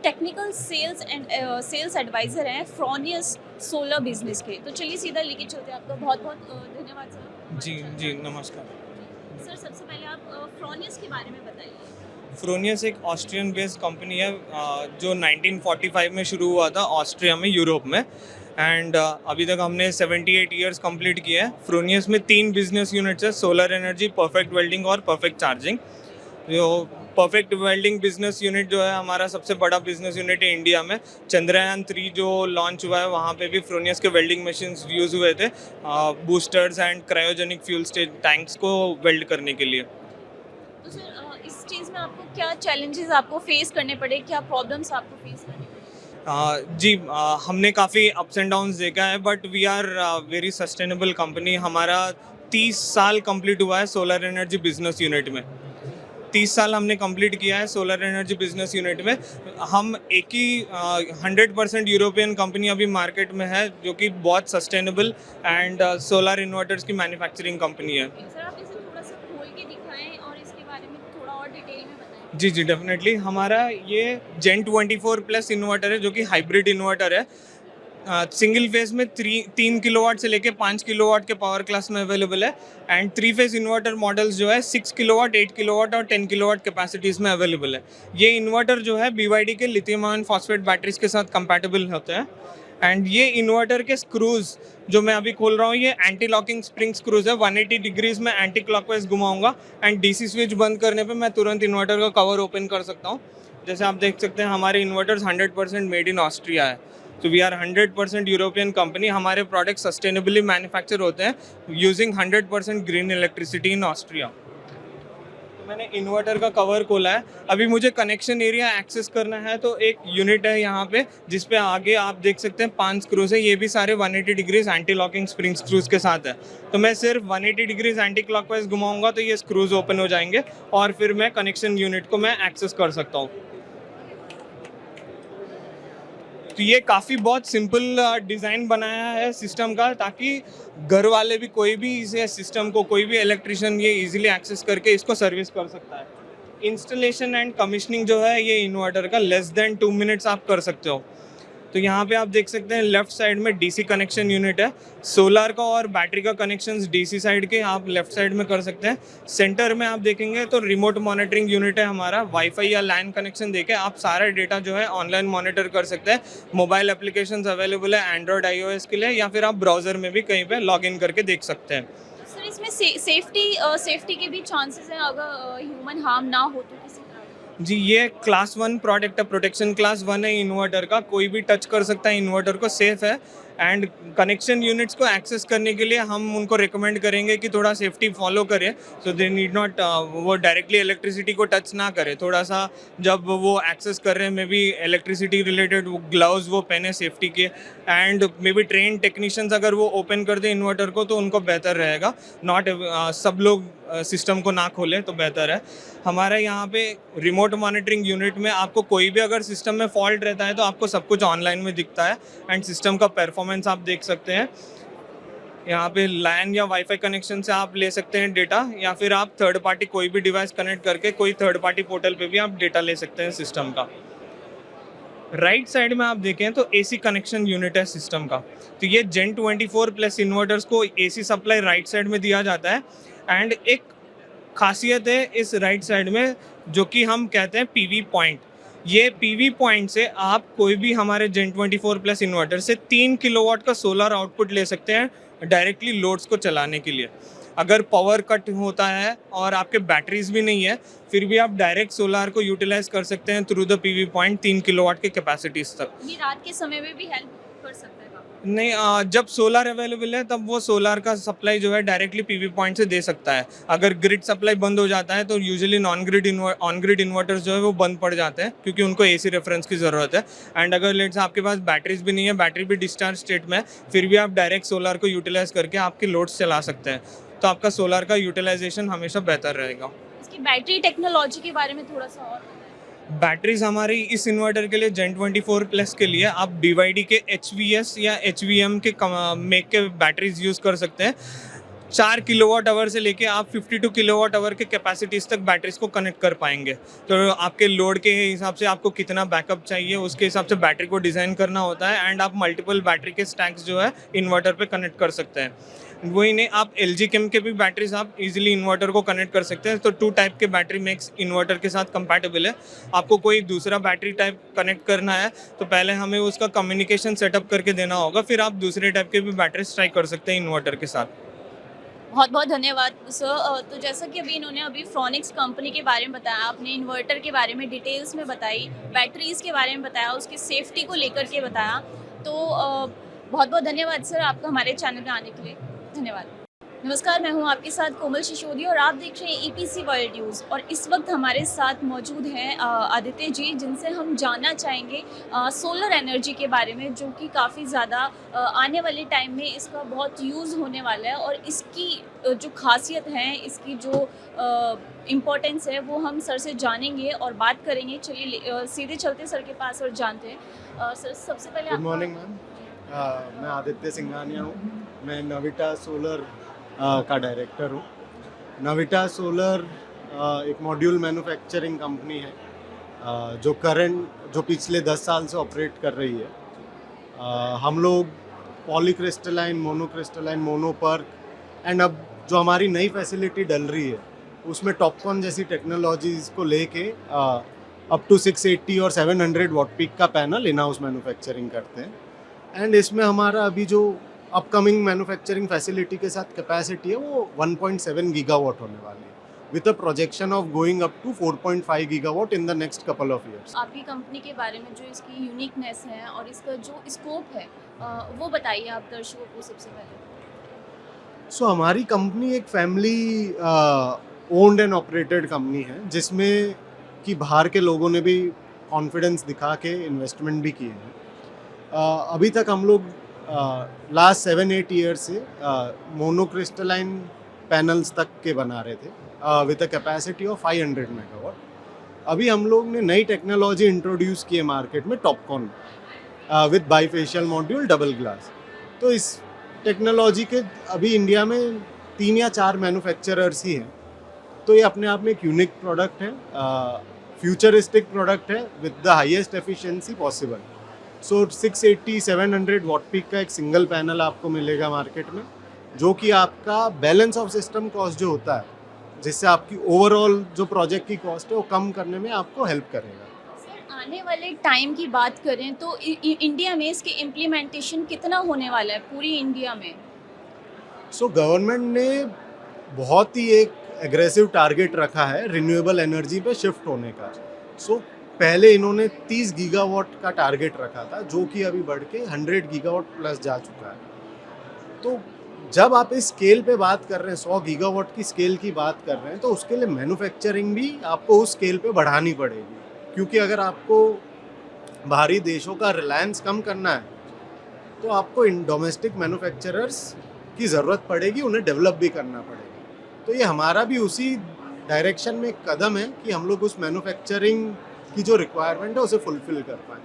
टेक्निकल सेल्स एडवाइज़र हैं फ्रोनियस सोलर बिजनेस के। तो चलिए सीधा लेके चलते हैं। आपका बहुत बहुत धन्यवाद सर। जी नमस्कार। सर सबसे पहले आप फ्रोनियस के बारे में बताइए। फ्रोनियस एक ऑस्ट्रियन बेस्ड कंपनी है जो 1945 में शुरू हुआ था ऑस्ट्रिया में यूरोप में एंड अभी तक हमने 78 ईयर्स कंप्लीट किए हैं। फ्रोनियस में 3 बिजनेस यूनिट्स है, सोलर एनर्जी, परफेक्ट वेल्डिंग और परफेक्ट चार्जिंग। जो परफेक्ट वेल्डिंग बिजनेस यूनिट जो है हमारा सबसे बड़ा बिजनेस यूनिट है इंडिया में। चंद्रयान 3 जो लॉन्च हुआ है वहाँ पे भी फ्रोनियस के वेल्डिंग मशीन्स यूज़ हुए थे boosters and cryogenic fuel stage tanks को वेल्ड करने के लिए। तो सर इस चीज़ में आपको क्या चैलेंजेस आपको फेस करने पड़े, क्या प्रॉब्लम्स आपको फेस करने पड़े? हमने काफ़ी अप्स एंड डाउन्स देखा है but we are very sustainable company. हमारा 30 साल कंप्लीट हुआ है सोलर एनर्जी बिजनेस यूनिट में। 30 साल हमने कंप्लीट किया है सोलर एनर्जी बिजनेस यूनिट में। हम एक ही 100% यूरोपियन कंपनी अभी मार्केट में है जो कि बहुत सस्टेनेबल एंड सोलर इन्वर्टर्स की मैन्युफैक्चरिंग कंपनी है। सर आप इसे थोड़ा सा खोल के दिखाएं और इसके बारे में थोड़ा और डिटेल में बताएं। जी डेफिनेटली। हमारा ये जेन 24 प्लस इन्वर्टर है जो कि हाइब्रिड इन्वर्टर है। सिंगल फेज में 3 किलोवाट से लेके 5 किलोवाट के पावर क्लास में अवेलेबल है एंड 3 फेज इन्वर्टर मॉडल्स जो है 6 किलोवाट, 8 किलोवाट और 10 किलोवाट कैपेसिटीज़ में अवेलेबल है। ये इन्वर्टर जो है BYD के लिथियम आयन फॉस्फेट बैटरीज के साथ कंपैटिबल होते हैं एंड ये इन्वर्टर के स्क्रूज जो मैं अभी खोल रहा हूँ ये एंटी लॉकिंग स्प्रिंग स्क्रूज है। 180 डिग्रीज में एंटी क्लॉकवाइज घुमाऊंगा एंड DC स्विच बंद करने पे मैं तुरंत इन्वर्टर का कवर ओपन कर सकता हूँ। जैसे आप देख सकते हैं हमारे इन्वर्टर्स 100% मेड इन ऑस्ट्रिया है। तो वी आर 100% यूरोपियन कंपनी। हमारे प्रोडक्ट सस्टेनेबली मैन्युफैक्चर होते हैं using 100% green electricity in Austria. तो मैंने इन्वर्टर का कवर खोला है। अभी मुझे कनेक्शन एरिया एक्सेस करना है तो एक यूनिट है यहाँ पे जिस पे आगे आप देख सकते हैं 5 स्क्रूज है। ये भी सारे 180 degrees anti locking spring screws के साथ है। तो मैं सिर्फ 180 डिग्रीज एंटी क्लॉकवाइज घुमाऊंगा तो ये स्क्रूज ओपन हो जाएंगे और फिर मैं कनेक्शन यूनिट को मैं एक्सेस कर सकता हूँ। तो ये काफ़ी बहुत सिंपल डिज़ाइन बनाया है सिस्टम का ताकि घर वाले भी कोई भी इसे सिस्टम को कोई भी इलेक्ट्रिशियन ये इजीली एक्सेस करके इसको सर्विस कर सकता है। इंस्टॉलेशन एंड कमिशनिंग जो है ये इन्वर्टर का लेस देन 2 मिनट्स आप कर सकते हो। तो यहाँ पे आप देख सकते हैं लेफ्ट साइड में डीसी कनेक्शन यूनिट है, सोलर का और बैटरी का कनेक्शंस डीसी साइड के आप लेफ्ट साइड में कर सकते हैं। सेंटर में आप देखेंगे तो रिमोट मॉनिटरिंग यूनिट है हमारा, वाईफाई या लैन कनेक्शन देके आप सारा डेटा जो है ऑनलाइन मॉनिटर कर सकते हैं। मोबाइल एप्लीकेशंस अवेलेबल है एंड्रॉयड आईओएस के लिए, या फिर आप ब्राउजर में भी कहीं पे लॉग इन करके देख सकते हैं। सर इसमें सेफ्टी के भी चांसेस हैं अगर ह्यूमन हार्म ना हो तो किसी तरह? जी, ये क्लास 1 प्रोडक्ट है, प्रोटेक्शन क्लास 1 है इन्वर्टर का, कोई भी टच कर सकता है इन्वर्टर को, सेफ है। एंड कनेक्शन यूनिट्स को एक्सेस करने के लिए हम उनको रिकमेंड करेंगे कि थोड़ा सेफ्टी फॉलो करें, सो दे नीड नॉट वो डायरेक्टली इलेक्ट्रिसिटी को टच ना करें। थोड़ा सा जब वो एक्सेस कर रहे हैं मे बी इलेक्ट्रिसिटी रिलेटेड वो ग्लव्स वो पहने सेफ्टी के, and may be train technicians अगर वो ओपन कर दें इन्वर्टर को तो उनको बेहतर रहेगा। नॉट सब लोग सिस्टम को ना खोलें तो बेहतर है। हमारे यहाँ पे रिमोट मॉनिटरिंग यूनिट में आपको कोई भी अगर सिस्टम में फॉल्ट रहता है तो आपको सब कुछ ऑनलाइन में दिखता है, एंड सिस्टम का परफॉर्मेंस आप देख सकते हैं। यहाँ पे लैन या वाईफाई कनेक्शन से आप ले सकते हैं डेटा, या फिर आप थर्ड पार्टी कोई भी डिवाइस कनेक्ट करके कोई थर्ड पार्टी पोर्टल पे भी आप डेटा ले सकते हैं सिस्टम का। राइट साइड में आप देखें तो एसी कनेक्शन यूनिट है सिस्टम का। तो ये जेन 24 प्लस इन्वर्टर्स को एसी सप्लाई राइट साइड में दिया जाता है। एंड एक खासियत है इस राइट साइड में जो कि हम कहते हैं पीवी पॉइंट। ये पीवी पॉइंट से आप कोई भी हमारे जेन 24 प्लस इन्वर्टर से 3 किलोवाट का सोलर आउटपुट ले सकते हैं डायरेक्टली लोड्स को चलाने के लिए। अगर पावर कट होता है और आपके बैटरीज भी नहीं है फिर भी आप डायरेक्ट सोलार को यूटिलाइज कर सकते हैं through the PV point 3 kilowatt के कैपेसिटीज तक। ये रात के समय में भी हेल्प कर सकता है? नहीं, जब सोलार अवेलेबल है तब वो सोलार का सप्लाई जो है डायरेक्टली पीवी पॉइंट से दे सकता है। अगर ग्रिड सप्लाई बंद हो जाता है तो यूजुअली ऑन ग्रिड इन्वर्टर्स जो है वो बंद पड़ जाते हैं क्योंकि उनको एसी रेफरेंस की ज़रूरत है। एंड अगर लेट्स आपके पास बैटरीज भी नहीं है, बैटरी भी डिस्चार्ज स्टेट में है, फिर भी आप डायरेक्ट सोलार को यूटिलाइज करके आपके लोड्स चला सकते हैं, तो आपका सोलार का यूटिलाइजेशन हमेशा बेहतर रहेगा। इसकी बैटरी टेक्नोलॉजी के बारे में थोड़ा सा और बताएं। बैटरीज हमारी इस इन्वर्टर के लिए जेन 24 प्लस के लिए आप BYD के HVS या HVM के मेक के बैटरीज यूज़ कर सकते हैं। 4 किलोवाट आवर से लेके आप 52 किलोवाट आवर के कैपेसिटीज़ तक बैटरीज को कनेक्ट कर पाएंगे। तो आपके लोड के हिसाब से आपको कितना बैकअप चाहिए उसके हिसाब से बैटरी को डिज़ाइन करना होता है, एंड आप मल्टीपल बैटरी के स्टैक्स जो है इन्वर्टर पे कनेक्ट कर सकते हैं। वही नहीं, आप LG केम के भी बैटरीज आप इजीली इन्वर्टर को कनेक्ट कर सकते हैं। तो 2 टाइप के बैटरी मिक्स इन्वर्टर के साथ कंपैटिबल है। आपको कोई दूसरा बैटरी टाइप कनेक्ट करना है तो पहले हमें उसका कम्युनिकेशन सेटअप करके देना होगा, फिर आप दूसरे टाइप के भी बैटरीज ट्राई कर सकते हैं इन्वर्टर के साथ। बहुत बहुत धन्यवाद सर। तो जैसा कि इन्होंने अभी फ्रॉनिक्स कंपनी के बारे में बताया, आपने इन्वर्टर के बारे में डिटेल्स में बताई, बैटरीज़ के बारे में बताया, उसकी सेफ्टी को लेकर के बताया, तो बहुत बहुत धन्यवाद सर आपका हमारे चैनल में आने के लिए। धन्यवाद। नमस्कार, मैं हूं आपके साथ कोमल सिसोदिया और आप देख रहे हैं EPC वर्ल्ड न्यूज़। और इस वक्त हमारे साथ मौजूद हैं आदित्य जी, जिनसे हम जानना चाहेंगे सोलर एनर्जी के बारे में, जो कि काफ़ी ज़्यादा आने वाले टाइम में इसका बहुत यूज़ होने वाला है, और इसकी जो खासियत है, इसकी जो इम्पोर्टेंस है वो हम सर से जानेंगे और बात करेंगे। चलिए सीधे चलते सर के पास और जानते हैं। सर सबसे पहले गुड मॉर्निंग मैम, मैं आदित्य सिंघानिया हूँ। मैं नविटा सोलर का डायरेक्टर हूँ। नविटा सोलर एक मॉड्यूल मैन्युफैक्चरिंग कंपनी है जो पिछले 10 साल से ऑपरेट कर रही है। हम लोग पॉलीक्रिस्टलाइन, मोनोक्रिस्टलाइन, मोनोपर्क, एंड अब जो हमारी नई फैसिलिटी डल रही है उसमें टॉपकॉन जैसी टेक्नोलॉजीज़ को लेके अप टू 680 और 700 वॉट पीक का पैनल इन हाउस मैन्युफैक्चरिंग करते हैं। एंड इसमें हमारा अभी जो अपकमिंग मैन्युफैक्चरिंग फैसिलिटी के साथ कैपेसिटी है वो 1.7 गीगावाट होने वाली है, with a projection of going up to 4.5 gigawatt in the next couple of years. आपकी कंपनी के बारे में जो इसकी यूनिकनेस है और इसका जो स्कोप है वो बताइए आप दर्शकों को सबसे पहले। सो हमारी कंपनी एक family owned and operated company है, जिसमें कि बाहर के लोगों ने भी कॉन्फिडेंस दिखा के इन्वेस्टमेंट भी किए हैं। अभी तक हम लोग लास्ट 7-8 ईयर से मोनोक्रिस्टलाइन पैनल्स तक के बना रहे थे with a capacity of 500 megawatt. अभी हम लोग ने नई टेक्नोलॉजी इंट्रोड्यूस की है मार्केट में, Topcon with bifacial module double glass. तो इस टेक्नोलॉजी के अभी इंडिया में 3 या 4 मैन्युफैक्चरर्स ही हैं, तो ये अपने आप में एक यूनिक प्रोडक्ट है, फ्यूचरिस्टिक प्रोडक्ट है with the highest efficiency possible. So 680-700 watt peak का एक सिंगल पैनल आपको मिलेगा मार्केट में, जो कि आपका बैलेंस ऑफ सिस्टम कॉस्ट जो होता है, जिससे आपकी ओवरऑल जो प्रोजेक्ट की कॉस्ट है वो कम करने में आपको हेल्प करेगा। सर आने वाले टाइम की बात करें तो इंडिया में इसके इम्प्लीमेंटेशन कितना होने वाला है पूरी इंडिया में? सो गवर्नमेंट ने बहुत ही एक एग्रेसिव टारगेट रखा है रिन्यूएबल एनर्जी पे शिफ्ट होने का। सो पहले इन्होंने 30 गीगावाट का टारगेट रखा था, जो कि अभी बढ़ के 100 गीगावाट प्लस जा चुका है। तो जब आप इस स्केल पे बात कर रहे हैं, 100 गीगावाट की स्केल की बात कर रहे हैं, तो उसके लिए मैन्युफैक्चरिंग भी आपको उस स्केल पे बढ़ानी पड़ेगी, क्योंकि अगर आपको बाहरी देशों का रिलायंस कम करना है तो आपको इन डोमेस्टिक मैन्युफैक्चरर्स की ज़रूरत पड़ेगी, उन्हें डेवलप भी करना पड़ेगा। तो ये हमारा भी उसी डायरेक्शन में एक कदम है कि हम लोग उस मैन्युफैक्चरिंग की जो रिक्वायरमेंट है उसे फुलफिल कर पाएँ।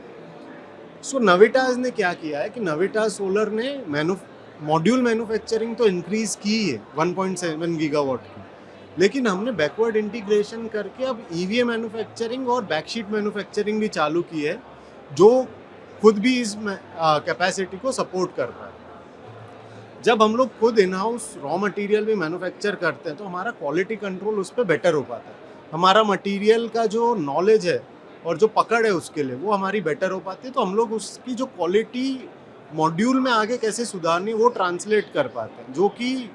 सो नविटास ने क्या किया है कि नविटास सोलर ने मॉड्यूल मैन्युफैक्चरिंग तो इंक्रीज़ की है 1.7 गीगावाट की, लेकिन हमने बैकवर्ड इंटीग्रेशन करके अब ईवीए मैन्युफैक्चरिंग और बैकशीट मैन्युफैक्चरिंग भी चालू की है, जो खुद भी इस कैपेसिटी को सपोर्ट कर रहा है। जब हम लोग खुद इन हाउस रॉ मटेरियल भी मैन्युफैक्चर करते हैं तो हमारा क्वालिटी कंट्रोल उस पर बेटर हो पाता है, हमारा मटेरियल का जो नॉलेज है और जो पकड़ है उसके लिए वो हमारी बेटर हो पाती है। तो हम लोग उसकी जो क्वालिटी मॉड्यूल में आगे कैसे सुधारनी वो ट्रांसलेट कर पाते हैं, जो कि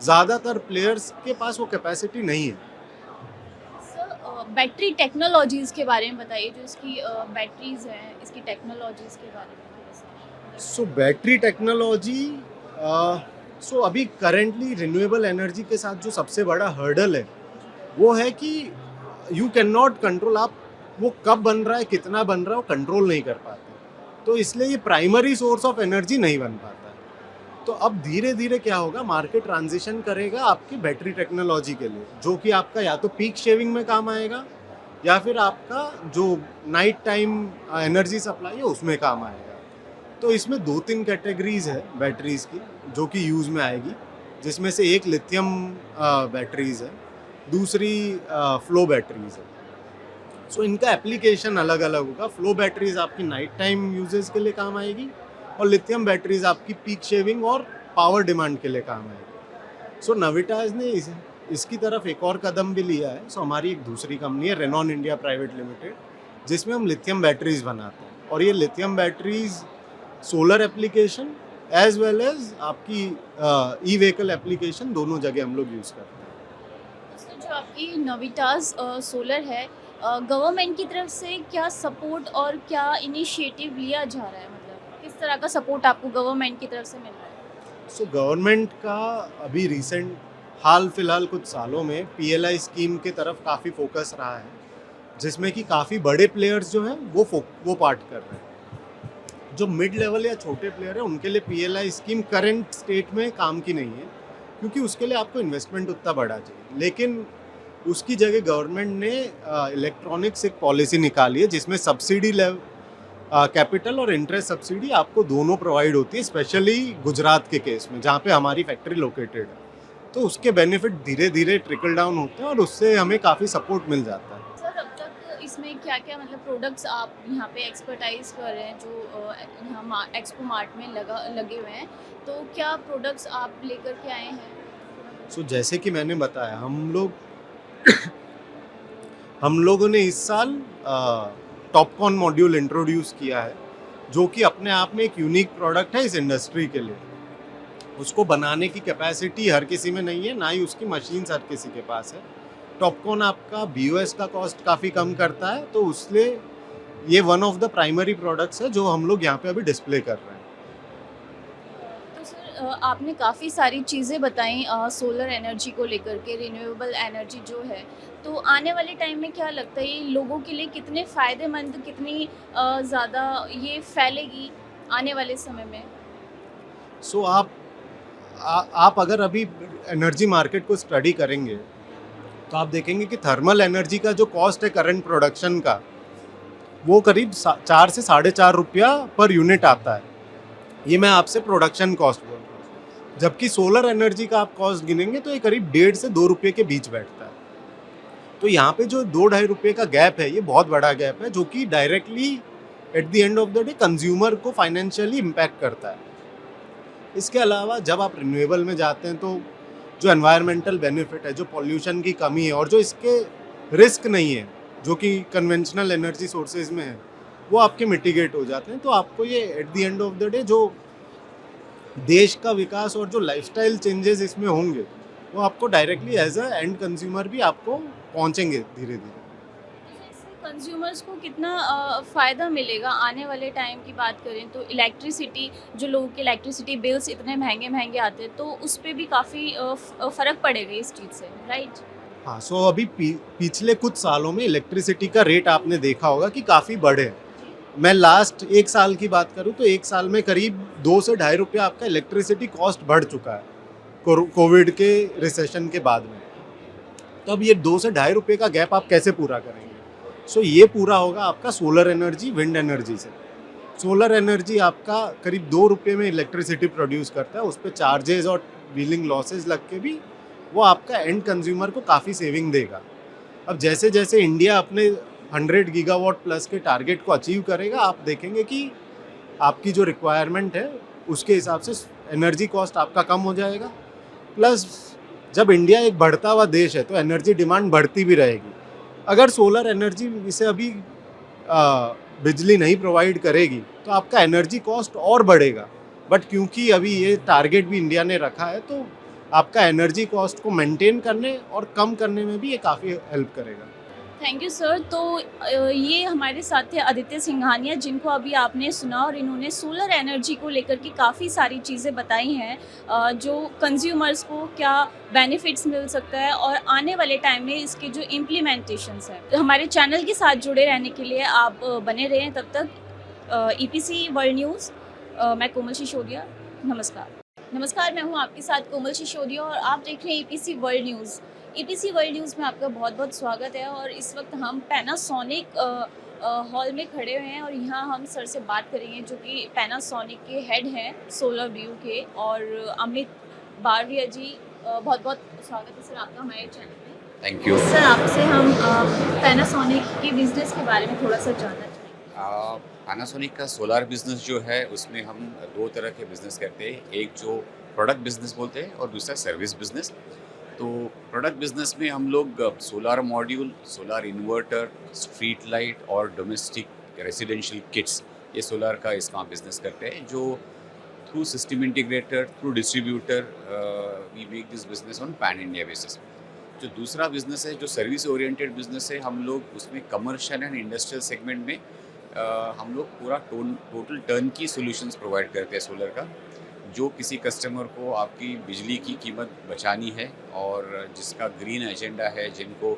ज़्यादातर प्लेयर्स के पास वो कैपेसिटी नहीं है। सर बैटरी टेक्नोलॉजीज़ के बारे में बताइए, जो इसकी बैटरीज हैं, इसकी टेक्नोलॉजीज़ के बारे में थोड़ा सा। सो बैटरी टेक्नोलॉजी, सो अभी करेंटली रिन्यूएबल एनर्जी के साथ जो सबसे बड़ा हर्डल है वो है कि यू कैन नॉट कंट्रोल, आप वो कब बन रहा है, कितना बन रहा है, वो कंट्रोल नहीं कर पाते, तो इसलिए ये प्राइमरी सोर्स ऑफ एनर्जी नहीं बन पाता है। तो अब धीरे धीरे क्या होगा, मार्केट ट्रांजिशन करेगा आपकी बैटरी टेक्नोलॉजी के लिए, जो कि आपका या तो पीक शेविंग में काम आएगा या फिर आपका जो नाइट टाइम एनर्जी सप्लाई है उसमें काम आएगा। तो इसमें 2-3 कैटेगरीज है बैटरीज की जो कि यूज़ में आएगी, जिसमें से एक लिथियम बैटरीज है, दूसरी फ्लो बैटरीज है। सो इनका एप्लीकेशन अलग अलग होगा। फ्लो बैटरीज आपकी नाइट टाइम यूजेस के लिए काम आएगी और लिथियम बैटरीज आपकी पीक शेविंग और पावर डिमांड के लिए काम आएगी। सो नविटास ने इसकी तरफ एक और कदम भी लिया है। सो हमारी एक दूसरी कंपनी है रेनॉन इंडिया प्राइवेट लिमिटेड, जिसमें हम लिथियम बैटरीज बनाते हैं, और ये lithium batteries solar application as well as आपकी ई व्हीकल एप्लीकेशन दोनों जगह हम लोग यूज़ करते हैं। सर जो आपकी नविटास सोलर है, गवर्नमेंट की तरफ से क्या सपोर्ट और क्या इनिशिएटिव लिया जा रहा है, मतलब किस तरह का सपोर्ट आपको गवर्नमेंट की तरफ से मिल रहा है? सो गवर्नमेंट का अभी रिसेंट हाल फिलहाल कुछ सालों में PLI स्कीम के तरफ काफ़ी फोकस रहा है, जिसमें कि काफ़ी बड़े प्लेयर्स जो हैं वो पार्ट कर रहे हैं। जो मिड लेवल या छोटे प्लेयर है उनके लिए PLI स्कीम करंट स्टेट में काम की नहीं है, क्योंकि उसके लिए आपको इन्वेस्टमेंट उतना बड़ा चाहिए। लेकिन उसकी जगह गवर्नमेंट ने इलेक्ट्रॉनिक्स एक पॉलिसी निकाली है, जिसमें सब्सिडी लेवल कैपिटल और इंटरेस्ट सब्सिडी आपको दोनों प्रोवाइड होती है, स्पेशली गुजरात के केस में जहाँ पे हमारी फैक्ट्री लोकेटेड है। तो उसके बेनिफिट धीरे धीरे ट्रिकल डाउन होते हैं और उससे हमें काफ़ी सपोर्ट मिल जाता है। सर अब तक इसमें क्या क्या मतलब प्रोडक्ट्स आप यहाँ पे एक्सपर्टाइज कर रहे हैं, जो यहाँ एक्सपो मार्ट में लगे हुए हैं, तो क्या प्रोडक्ट्स आप लेकर के आए हैं? सो जैसे कि मैंने बताया, हम लोगों ने इस साल टॉपकॉन मॉड्यूल इंट्रोड्यूस किया है, जो कि अपने आप में एक यूनिक प्रोडक्ट है इस इंडस्ट्री के लिए। उसको बनाने की कैपेसिटी हर किसी में नहीं है, ना ही उसकी मशीन्स हर किसी के पास है। टॉपकॉन आपका BOS का कॉस्ट काफ़ी कम करता है, तो उसलिए ये one of the primary products है जो हम लोग यहाँ पे अभी डिस्प्ले कर रहे हैं। तो सर आपने काफ़ी सारी चीज़ें बताई सोलर एनर्जी को लेकर के, रिन्यूएबल एनर्जी जो है, तो आने वाले टाइम में क्या लगता है ये लोगों के लिए कितने फ़ायदेमंद, कितनी ज़्यादा ये फैलेगी आने वाले समय में? सो आप अगर अभी एनर्जी मार्केट को स्टडी करेंगे तो आप देखेंगे कि थर्मल एनर्जी का जो कॉस्ट है करंट प्रोडक्शन का, वो करीब 4 से 4.5 रुपया पर यूनिट आता है। ये मैं आपसे प्रोडक्शन कॉस्ट बोल रहा हूँ, जबकि सोलर एनर्जी का आप कॉस्ट गिनेंगे तो ये करीब 1.5 से 2 रुपये के बीच बैठता है। तो यहाँ पे जो 2-2.5 रुपये का गैप है, ये बहुत बड़ा गैप है, जो कि directly at the end of the day consumer को फाइनेंशियली इम्पैक्ट करता है। इसके अलावा जब आप रिन्यूएबल में जाते हैं तो जो एनवायरमेंटल बेनिफिट है, जो पॉल्यूशन की कमी है और जो इसके रिस्क नहीं है, जो कि कन्वेंशनल एनर्जी सोर्सेज में है, वो आपके मिटिगेट हो जाते हैं। तो आपको ये at the end of the day जो देश का विकास और जो लाइफस्टाइल चेंजेस इसमें होंगे, वो आपको directly as a end consumer भी आपको पहुंचेंगे धीरे धीरे। कंज्यूमर्स को कितना फ़ायदा मिलेगा आने वाले टाइम की बात करें तो इलेक्ट्रिसिटी, जो लोगों के इलेक्ट्रिसिटी बिल्स इतने महंगे महंगे आते हैं तो उस पर भी काफ़ी फ़र्क पड़ेगा इस चीज़ से, राइट? हाँ, सो अभी पिछले कुछ सालों में इलेक्ट्रिसिटी का रेट आपने देखा होगा कि काफ़ी बढ़े। मैं लास्ट 1 साल की बात करूँ तो 1 साल में करीब 2 से 2.5 रुपये आपका इलेक्ट्रिसिटी कॉस्ट बढ़ चुका है कोविड के रिसेशन के बाद में। तो अब ये 2 से 2.5 रुपये का गैप आप कैसे पूरा करेंगे? सो ये पूरा होगा आपका सोलर एनर्जी, विंड एनर्जी से। सोलर एनर्जी आपका करीब 2 रुपये में इलेक्ट्रिसिटी प्रोड्यूस करता है, उस पर चार्जेस और व्हीलिंग लॉसेज लग के भी वो आपका एंड कंज्यूमर को काफ़ी सेविंग देगा। अब जैसे जैसे इंडिया अपने 100 गीगावाट प्लस के टारगेट को अचीव करेगा, आप देखेंगे कि आपकी जो रिक्वायरमेंट है उसके हिसाब से एनर्जी कॉस्ट आपका कम हो जाएगा। प्लस जब इंडिया एक बढ़ता हुआ देश है तो एनर्जी डिमांड बढ़ती भी रहेगी। अगर सोलर एनर्जी इसे अभी बिजली नहीं प्रोवाइड करेगी तो आपका एनर्जी कॉस्ट और बढ़ेगा, बट क्योंकि अभी ये टारगेट भी इंडिया ने रखा है तो आपका एनर्जी कॉस्ट को मेंटेन करने और कम करने में भी ये काफ़ी हेल्प करेगा। Thank you sir. तो ये हमारे साथ थे आदित्य सिंघानिया, जिनको अभी आपने सुना और इन्होंने सोलर एनर्जी को लेकर के काफ़ी सारी चीज़ें बताई हैं, जो कंज्यूमर्स को क्या बेनिफिट्स मिल सकता है और आने वाले टाइम में इसके जो इम्प्लीमेंटेशंस हैं। तो हमारे चैनल के साथ जुड़े रहने के लिए आप बने रहें। तब तक EPC वर्ल्ड न्यूज़, मैं कोमल सिसोदिया, नमस्कार, मैं हूँ आपके साथ कोमल सिसोदिया और आप देख रहे हैं EPC world news. EPC world news में आपका बहुत बहुत स्वागत है और इस वक्त हम पैनासोनिक हॉल में खड़े हुए हैं और यहाँ हम सर से बात करेंगे, जो कि पैनासोनिक के हेड हैं सोलर व्यू के, और अमित बारविया जी, बहुत बहुत स्वागत है सर आपका हमारे चैनल में। थैंक यू सर, आपसे हम पैनासोनिक के बिजनेस के बारे में थोड़ा सा जानना चाहेंगे। पैनासोनिक का सोलार बिजनेस जो है उसमें हम 2 तरह के बिजनेस करते हैं, एक जो प्रोडक्ट बिजनेस बोलते हैं और दूसरा सर्विस बिजनेस। तो प्रोडक्ट बिजनेस में हम लोग solar module, solar inverter, street light और डोमेस्टिक रेजिडेंशियल किट्स, ये सोलार का इसका बिजनेस करते हैं, जो through system integrator, through distributor we make this business on pan India basis. जो दूसरा बिजनेस है, जो सर्विस ओरिएंटेड बिजनेस है, हम लोग उसमें कमर्शियल एंड इंडस्ट्रियल सेगमेंट में हम लोग पूरा टोटल टर्न की सॉल्यूशंस प्रोवाइड करते हैं सोलर का, जो किसी कस्टमर को आपकी बिजली की कीमत बचानी है और जिसका ग्रीन एजेंडा है, जिनको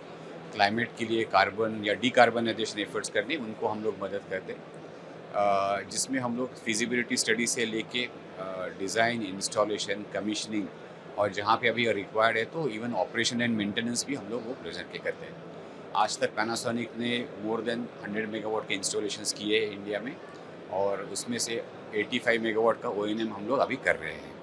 क्लाइमेट के लिए कार्बन या डीकार्बनाइजेशन एफर्ट्स करने, उनको हम लोग मदद करते हैं, जिसमें हम लोग फिजिबिलिटी स्टडी से लेके डिज़ाइन, इंस्टॉलेशन, कमीशनिंग और जहाँ पे अभी रिक्वायर्ड है तो इवन ऑपरेशन एंड मेंटेनेंस भी हम लोग वो प्रेजेंट के करते हैं। आज तक पैनासोनिक ने मोर देन 100 मेगावाट के इंस्टॉलेशंस किए हैं इंडिया में और उसमें से 85 मेगावाट का O&M हम लोग अभी कर रहे हैं।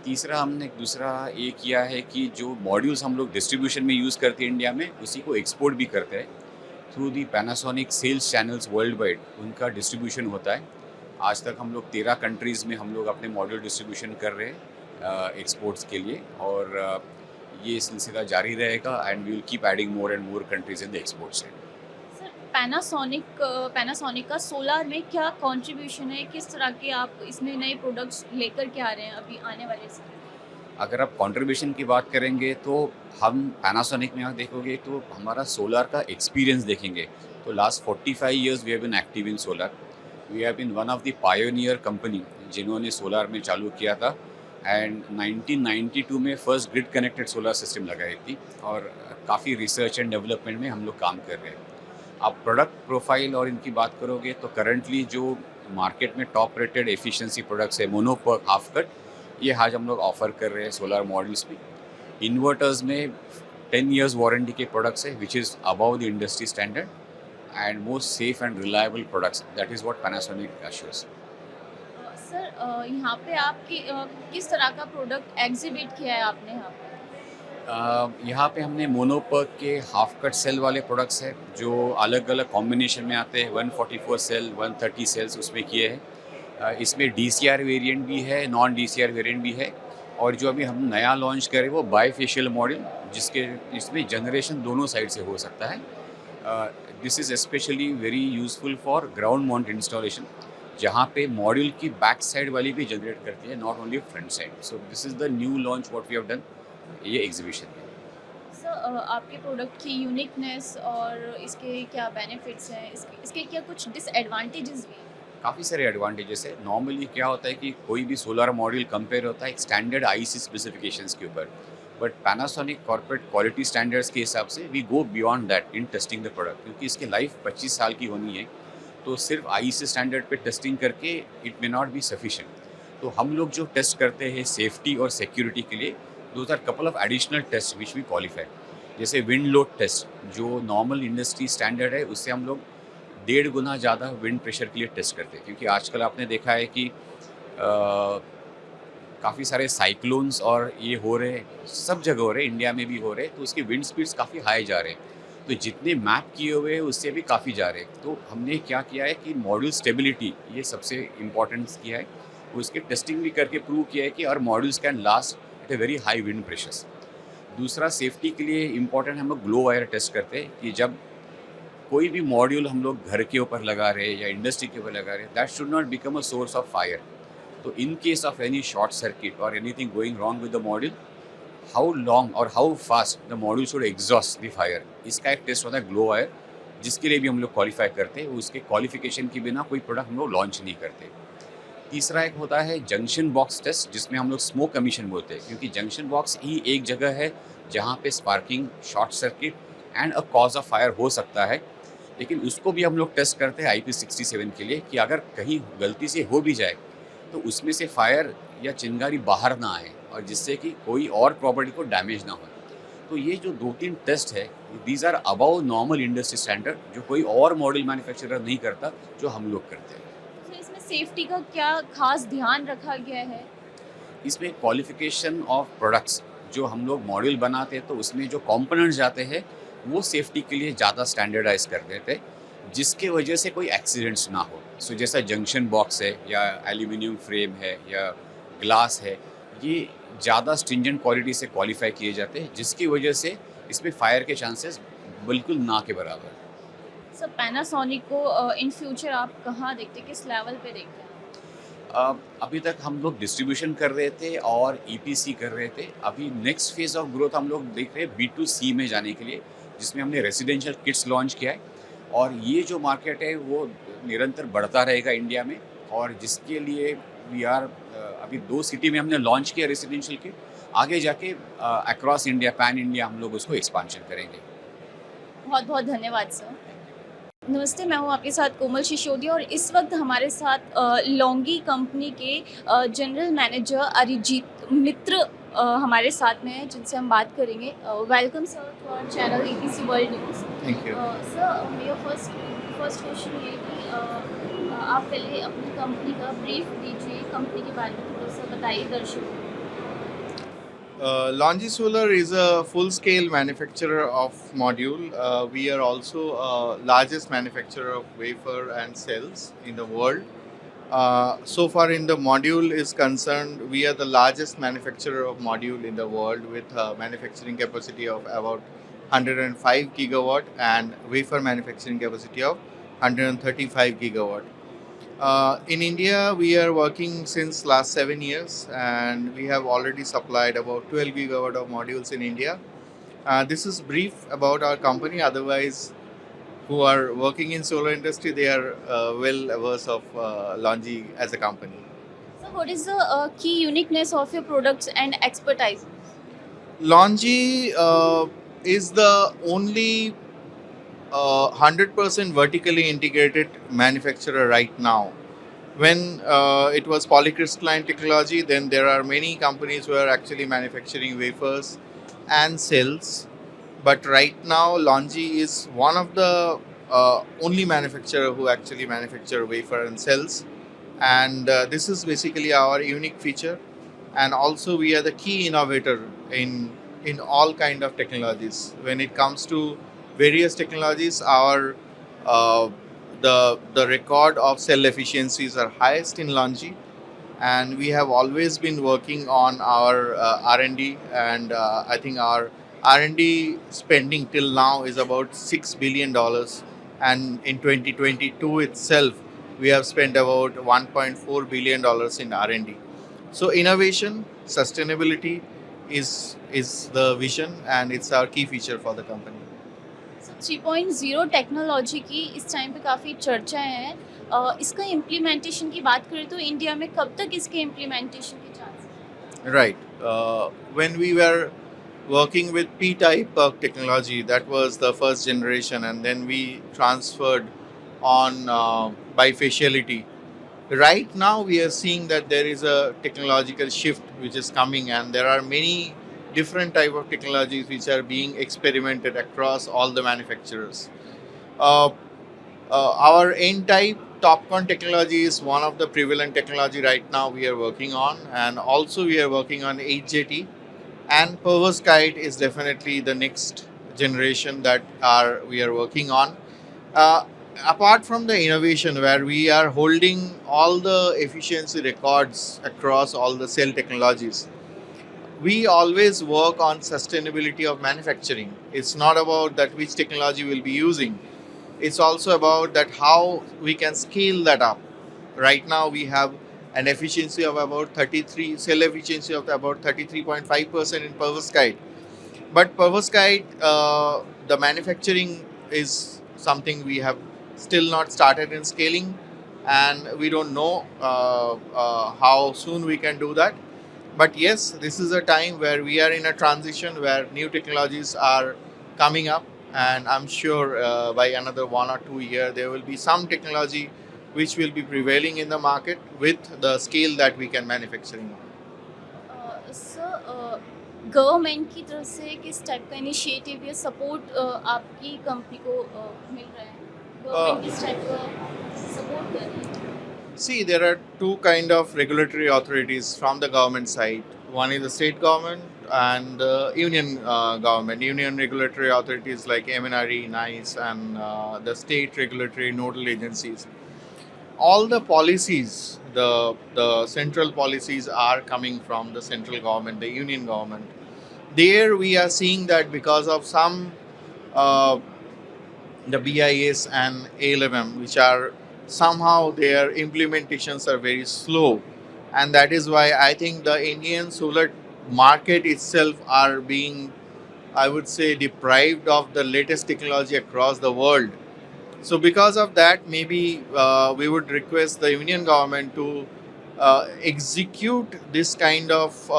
तीसरा हमने दूसरा ये किया है कि जो मॉड्यूल्स हम लोग डिस्ट्रीब्यूशन में यूज़ करते हैं इंडिया में, उसी को एक्सपोर्ट भी करते हैं through the Panasonic sales channels world wide, उनका डिस्ट्रीब्यूशन होता है। आज तक हम लोग 13 कंट्रीज़ में हम लोग अपने मॉड्यूल डिस्ट्रीब्यूशन कर रहे हैं एक्सपोर्ट्स के लिए, और ये सिलसिला जारी रहेगा and we will keep adding more and more countries in the export side. Panasonic का सोलार में क्या कंट्रीब्यूशन है, किस तरह के आप इसमें नए प्रोडक्ट्स लेकर के आ रहे हैं अभी आने वाले समय? अगर आप कंट्रीब्यूशन की बात करेंगे तो हम पैनासोनिक में देखोगे तो हमारा सोलार का एक्सपीरियंस देखेंगे तो last 45 years we have been active in solar. We have been one of the pioneer company जिन्होंने सोलार में चालू किया था एंड 1992 में first grid connected solar system लगाई थी और काफ़ी रिसर्च एंड डेवलपमेंट में हम लोग काम कर रहे हैं। आप प्रोडक्ट प्रोफाइल और इनकी बात करोगे तो करंटली जो मार्केट में टॉप रेटेड एफिशिएंसी प्रोडक्ट्स है, मोनोपर्क, हाफ कट, ये आज हम लोग ऑफर कर रहे हैं सोलर मॉडल्स में। इन्वर्टर्स में 10 इयर्स वारंटी के प्रोडक्ट्स है which is above the industry standard and most safe and reliable products, that is what Panasonic assures. Sir, यहाँ पे आपकी किस तरह का प्रोडक्ट एग्जिबिट किया है आपने यहाँ पे? यहाँ पे हमने मोनोपर्क के हाफ कट सेल वाले प्रोडक्ट्स हैं जो अलग अलग कॉम्बिनेशन में आते हैं, 144 सेल, 130 सेल्स उसमें किए हैं। इसमें DCR वेरिएंट भी है, नॉन DCR वेरिएंट भी है, और जो अभी हम नया लॉन्च करें वो बाईफेशियल मॉडल, इसमें जनरेशन दोनों साइड से हो सकता है। This is specially very useful for ground mount installation, जहाँ पे मॉड्यूल की बैक साइड वाली भी जनरेट करती है, not only front side. So this is the new launch what we have done ये एग्जीबिशन में। सर आपके प्रोडक्ट की यूनिकनेस और इसके क्या बेनिफिट्स हैं, इसके क्या कुछ डिसएडवांटेजेस भी हैं? काफ़ी सारे एडवांटेजेस है। नॉर्मली क्या होता है कि कोई भी सोलर मॉड्यूल कंपेयर होता है एक स्टैंडर्ड IC स्पेसिफिकेशंस के ऊपर, but Panasonic corporate quality standards के हिसाब से we go beyond that in testing the product, क्योंकि इसकी लाइफ 25 साल की होनी है, तो सिर्फ IC स्टैंडर्ड पे टेस्टिंग करके it may not be sufficient. तो हम लोग जो टेस्ट करते हैं सेफ्टी और सिक्योरिटी के लिए, those are couple of additional test which we qualify. जैसे विंड लोड टेस्ट जो नॉर्मल इंडस्ट्री स्टैंडर्ड है, उससे हम लोग 1.5 गुना ज़्यादा विंड प्रेशर के लिए टेस्ट करते हैं, क्योंकि आजकल आपने देखा है कि काफ़ी सारे साइक्लोन्स और ये हो रहे हैं, सब जगह हो रहे हैं, इंडिया में भी हो रहे हैं, तो उसके विंड स्पीड्स काफ़ी हाई जा रहे हैं, तो जितने मैप किए हुए हैं उससे भी काफ़ी जा रहे हैं। तो हमने क्या किया है कि मॉड्यूल स्टेबिलिटी ये सबसे इम्पॉर्टेंस किया है, उसकी टेस्टिंग भी करके प्रूव किया है कि और modules can last at a very high wind pressures. दूसरा सेफ्टी के लिए इम्पॉर्टेंट हम लोग ग्लो वायर टेस्ट करते हैं कि जब कोई भी मॉड्यूल हम लोग घर के ऊपर लगा रहे हैं या इंडस्ट्री के ऊपर लगा रहे हैं, that should not become a source of fire. तो in case of any short circuit और anything going wrong with the module, how long और how fast the module should exhaust the fire, इसका एक टेस्ट होता है glow wire, जिसके लिए भी हम लोग क्वालिफाई करते हैं। उसके क्वालिफिकेशन के बिना कोई प्रोडक्ट हम लोग लॉन्च नहीं करते। तीसरा एक होता है जंक्शन बॉक्स टेस्ट, जिसमें हम लोग स्मोक एमिशन बोलते हैं, क्योंकि जंक्शन बॉक्स ही एक जगह है जहाँ पे sparking, short circuit and a cause of fire हो सकता है। लेकिन उसको भी हम लोग टेस्ट करते हैं IP67 के लिए कि अगर कहीं गलती से हो भी जाए तो उसमें से फायर या चिंगारी बाहर ना आए और जिससे कि कोई और प्रॉपर्टी को डैमेज ना हो। तो ये जो 2-3 टेस्ट है, these are above normal industry standard, जो कोई और मॉडल मैन्युफैक्चरर नहीं करता, जो हम लोग करते हैं। तो इसमें सेफ्टी का क्या खास ध्यान रखा गया है? इसमें क्वालिफिकेशन ऑफ प्रोडक्ट्स जो हम लोग मॉड्यूल बनाते हैं, तो उसमें जो कंपोनेंट्स जाते हैं वो सेफ्टी के लिए ज़्यादा स्टैंडर्डाइज कर देते हैं, जिसके वजह से कोई एक्सीडेंट्स ना हो। सो जैसा जंक्शन बॉक्स है या एल्यूमिनियम फ्रेम है या ग्लास है, ये ज़्यादा स्ट्रिंजेंट क्वालिटी से क्वालिफाई किए जाते हैं, जिसकी वजह से इसमें फायर के चांसेस बिल्कुल ना के बराबर है। सर पैनासोनिक को इन फ्यूचर आप कहाँ देखते हैं, किस लेवल पे देखते हैं? अभी तक हम लोग डिस्ट्रीब्यूशन कर रहे थे और EPC कर रहे थे। अभी नेक्स्ट फेज ऑफ ग्रोथ हम लोग देख रहे हैं B2C में जाने के लिए, जिसमें हमने रेजिडेंशियल किट्स लॉन्च किया है, और ये जो मार्केट है वो निरंतर बढ़ता रहेगा इंडिया में, और जिसके लिए वी आर अभी 2 सिटी में हमने लॉन्च किया रेजिडेंशियल किट, आगे जाके अक्रॉस इंडिया, पैन इंडिया हम लोग उसको एक्सपांशन करेंगे। बहुत बहुत धन्यवाद सर। नमस्ते, मैं हूँ आपके साथ कोमल सिसोदिया और इस वक्त हमारे साथ लॉन्गी कंपनी के जनरल मैनेजर अरिजीत मित्र हमारे साथ में है, जिनसे हम बात करेंगे। Welcome sir to our channel EPC world news. Thank you. Sir मेरा फर्स्ट क्वेश्चन ये है कि आप पहले अपनी कंपनी का ब्रीफ दीजिए, कंपनी के बारे में थोड़ा सा बताइए दर्शकों को। Longi Solar is a full-scale manufacturer of module. We are also largest manufacturer of wafer and cells in the world. So far in the module is concerned, we are the largest manufacturer of module in the world with manufacturing capacity of about 105 gigawatt and wafer manufacturing capacity of 135 gigawatt. In India, we are working since last 7 years and we have already supplied about 12 gigawatt of modules in India. This is brief about our company. Otherwise, who are working in solar industry, they are well averse of Longi as a company. So what is the key uniqueness of your products and expertise? Longi is the only 100% vertically integrated manufacturer right now. When it was polycrystalline technology, then there are many companies who are actually manufacturing wafers and cells. But right now, Longi is one of the only manufacturer who actually manufacture wafer and cells. And this is basically our unique feature. And also we are the key innovator in in all kind of technologies. When it comes to various technologies, our the record of cell efficiencies are highest in Longi, and we have always been working on our R&D, and I think our R&D spending till now is about $6 billion, and in 2022 itself we have spent about $1.4 billion in R&D. So innovation, sustainability is the vision, and it's our key feature for the company. 3.0 technology की इस time पे काफ़ी चर्चाएं हैं। इसका implementation की बात करें तो इंडिया में कब तक इसके इम्प्लीमेंटेशन के chance? Right. When we were working with P-type of technology, that was the first generation, and then we transferred on bifaciality. Right now, we are seeing that there is a technological shift which is coming, and there are many different type of technologies which are being experimented across all the manufacturers. Our N-type TOPCon technology is one of the prevalent technology right now we are working on, and also we are working on HJT, and perovskite is definitely the next generation that we are working on. Apart from the innovation where we are holding all the efficiency records across all the cell technologies, we always work on sustainability of manufacturing. It's not about that which technology we'll be using. It's also about that how we can scale that up. Right now we have an efficiency of about 33, cell efficiency of about 33.5% in perovskite. But perovskite, the manufacturing is something we have still not started in scaling, and we don't know how soon we can do that. But yes, this is a time where we are in a transition where new technologies are coming up, and I'm sure by another 1 or 2 years there will be some technology which will be prevailing in the market with the scale that we can manufacturing on. Sir, government की तरफ से किस type का initiative या support आपकी company को मिल रहा है? गवर्नमेंट किस टाइप का सपोर्ट कर रही है? See, there are two kind of regulatory authorities from the government side. One is the state government and the union government. Union regulatory authorities like MNRE, NICE, and the state regulatory nodal agencies. All the policies, the central policies are coming from the central government, the union government. There we are seeing that because of some the BIS and ALMM, which are somehow their implementations are very slow, and that is why I think the Indian solar market itself are being, I would say, deprived of the latest technology across the world. So because of that, maybe we would request the union government to execute this kind of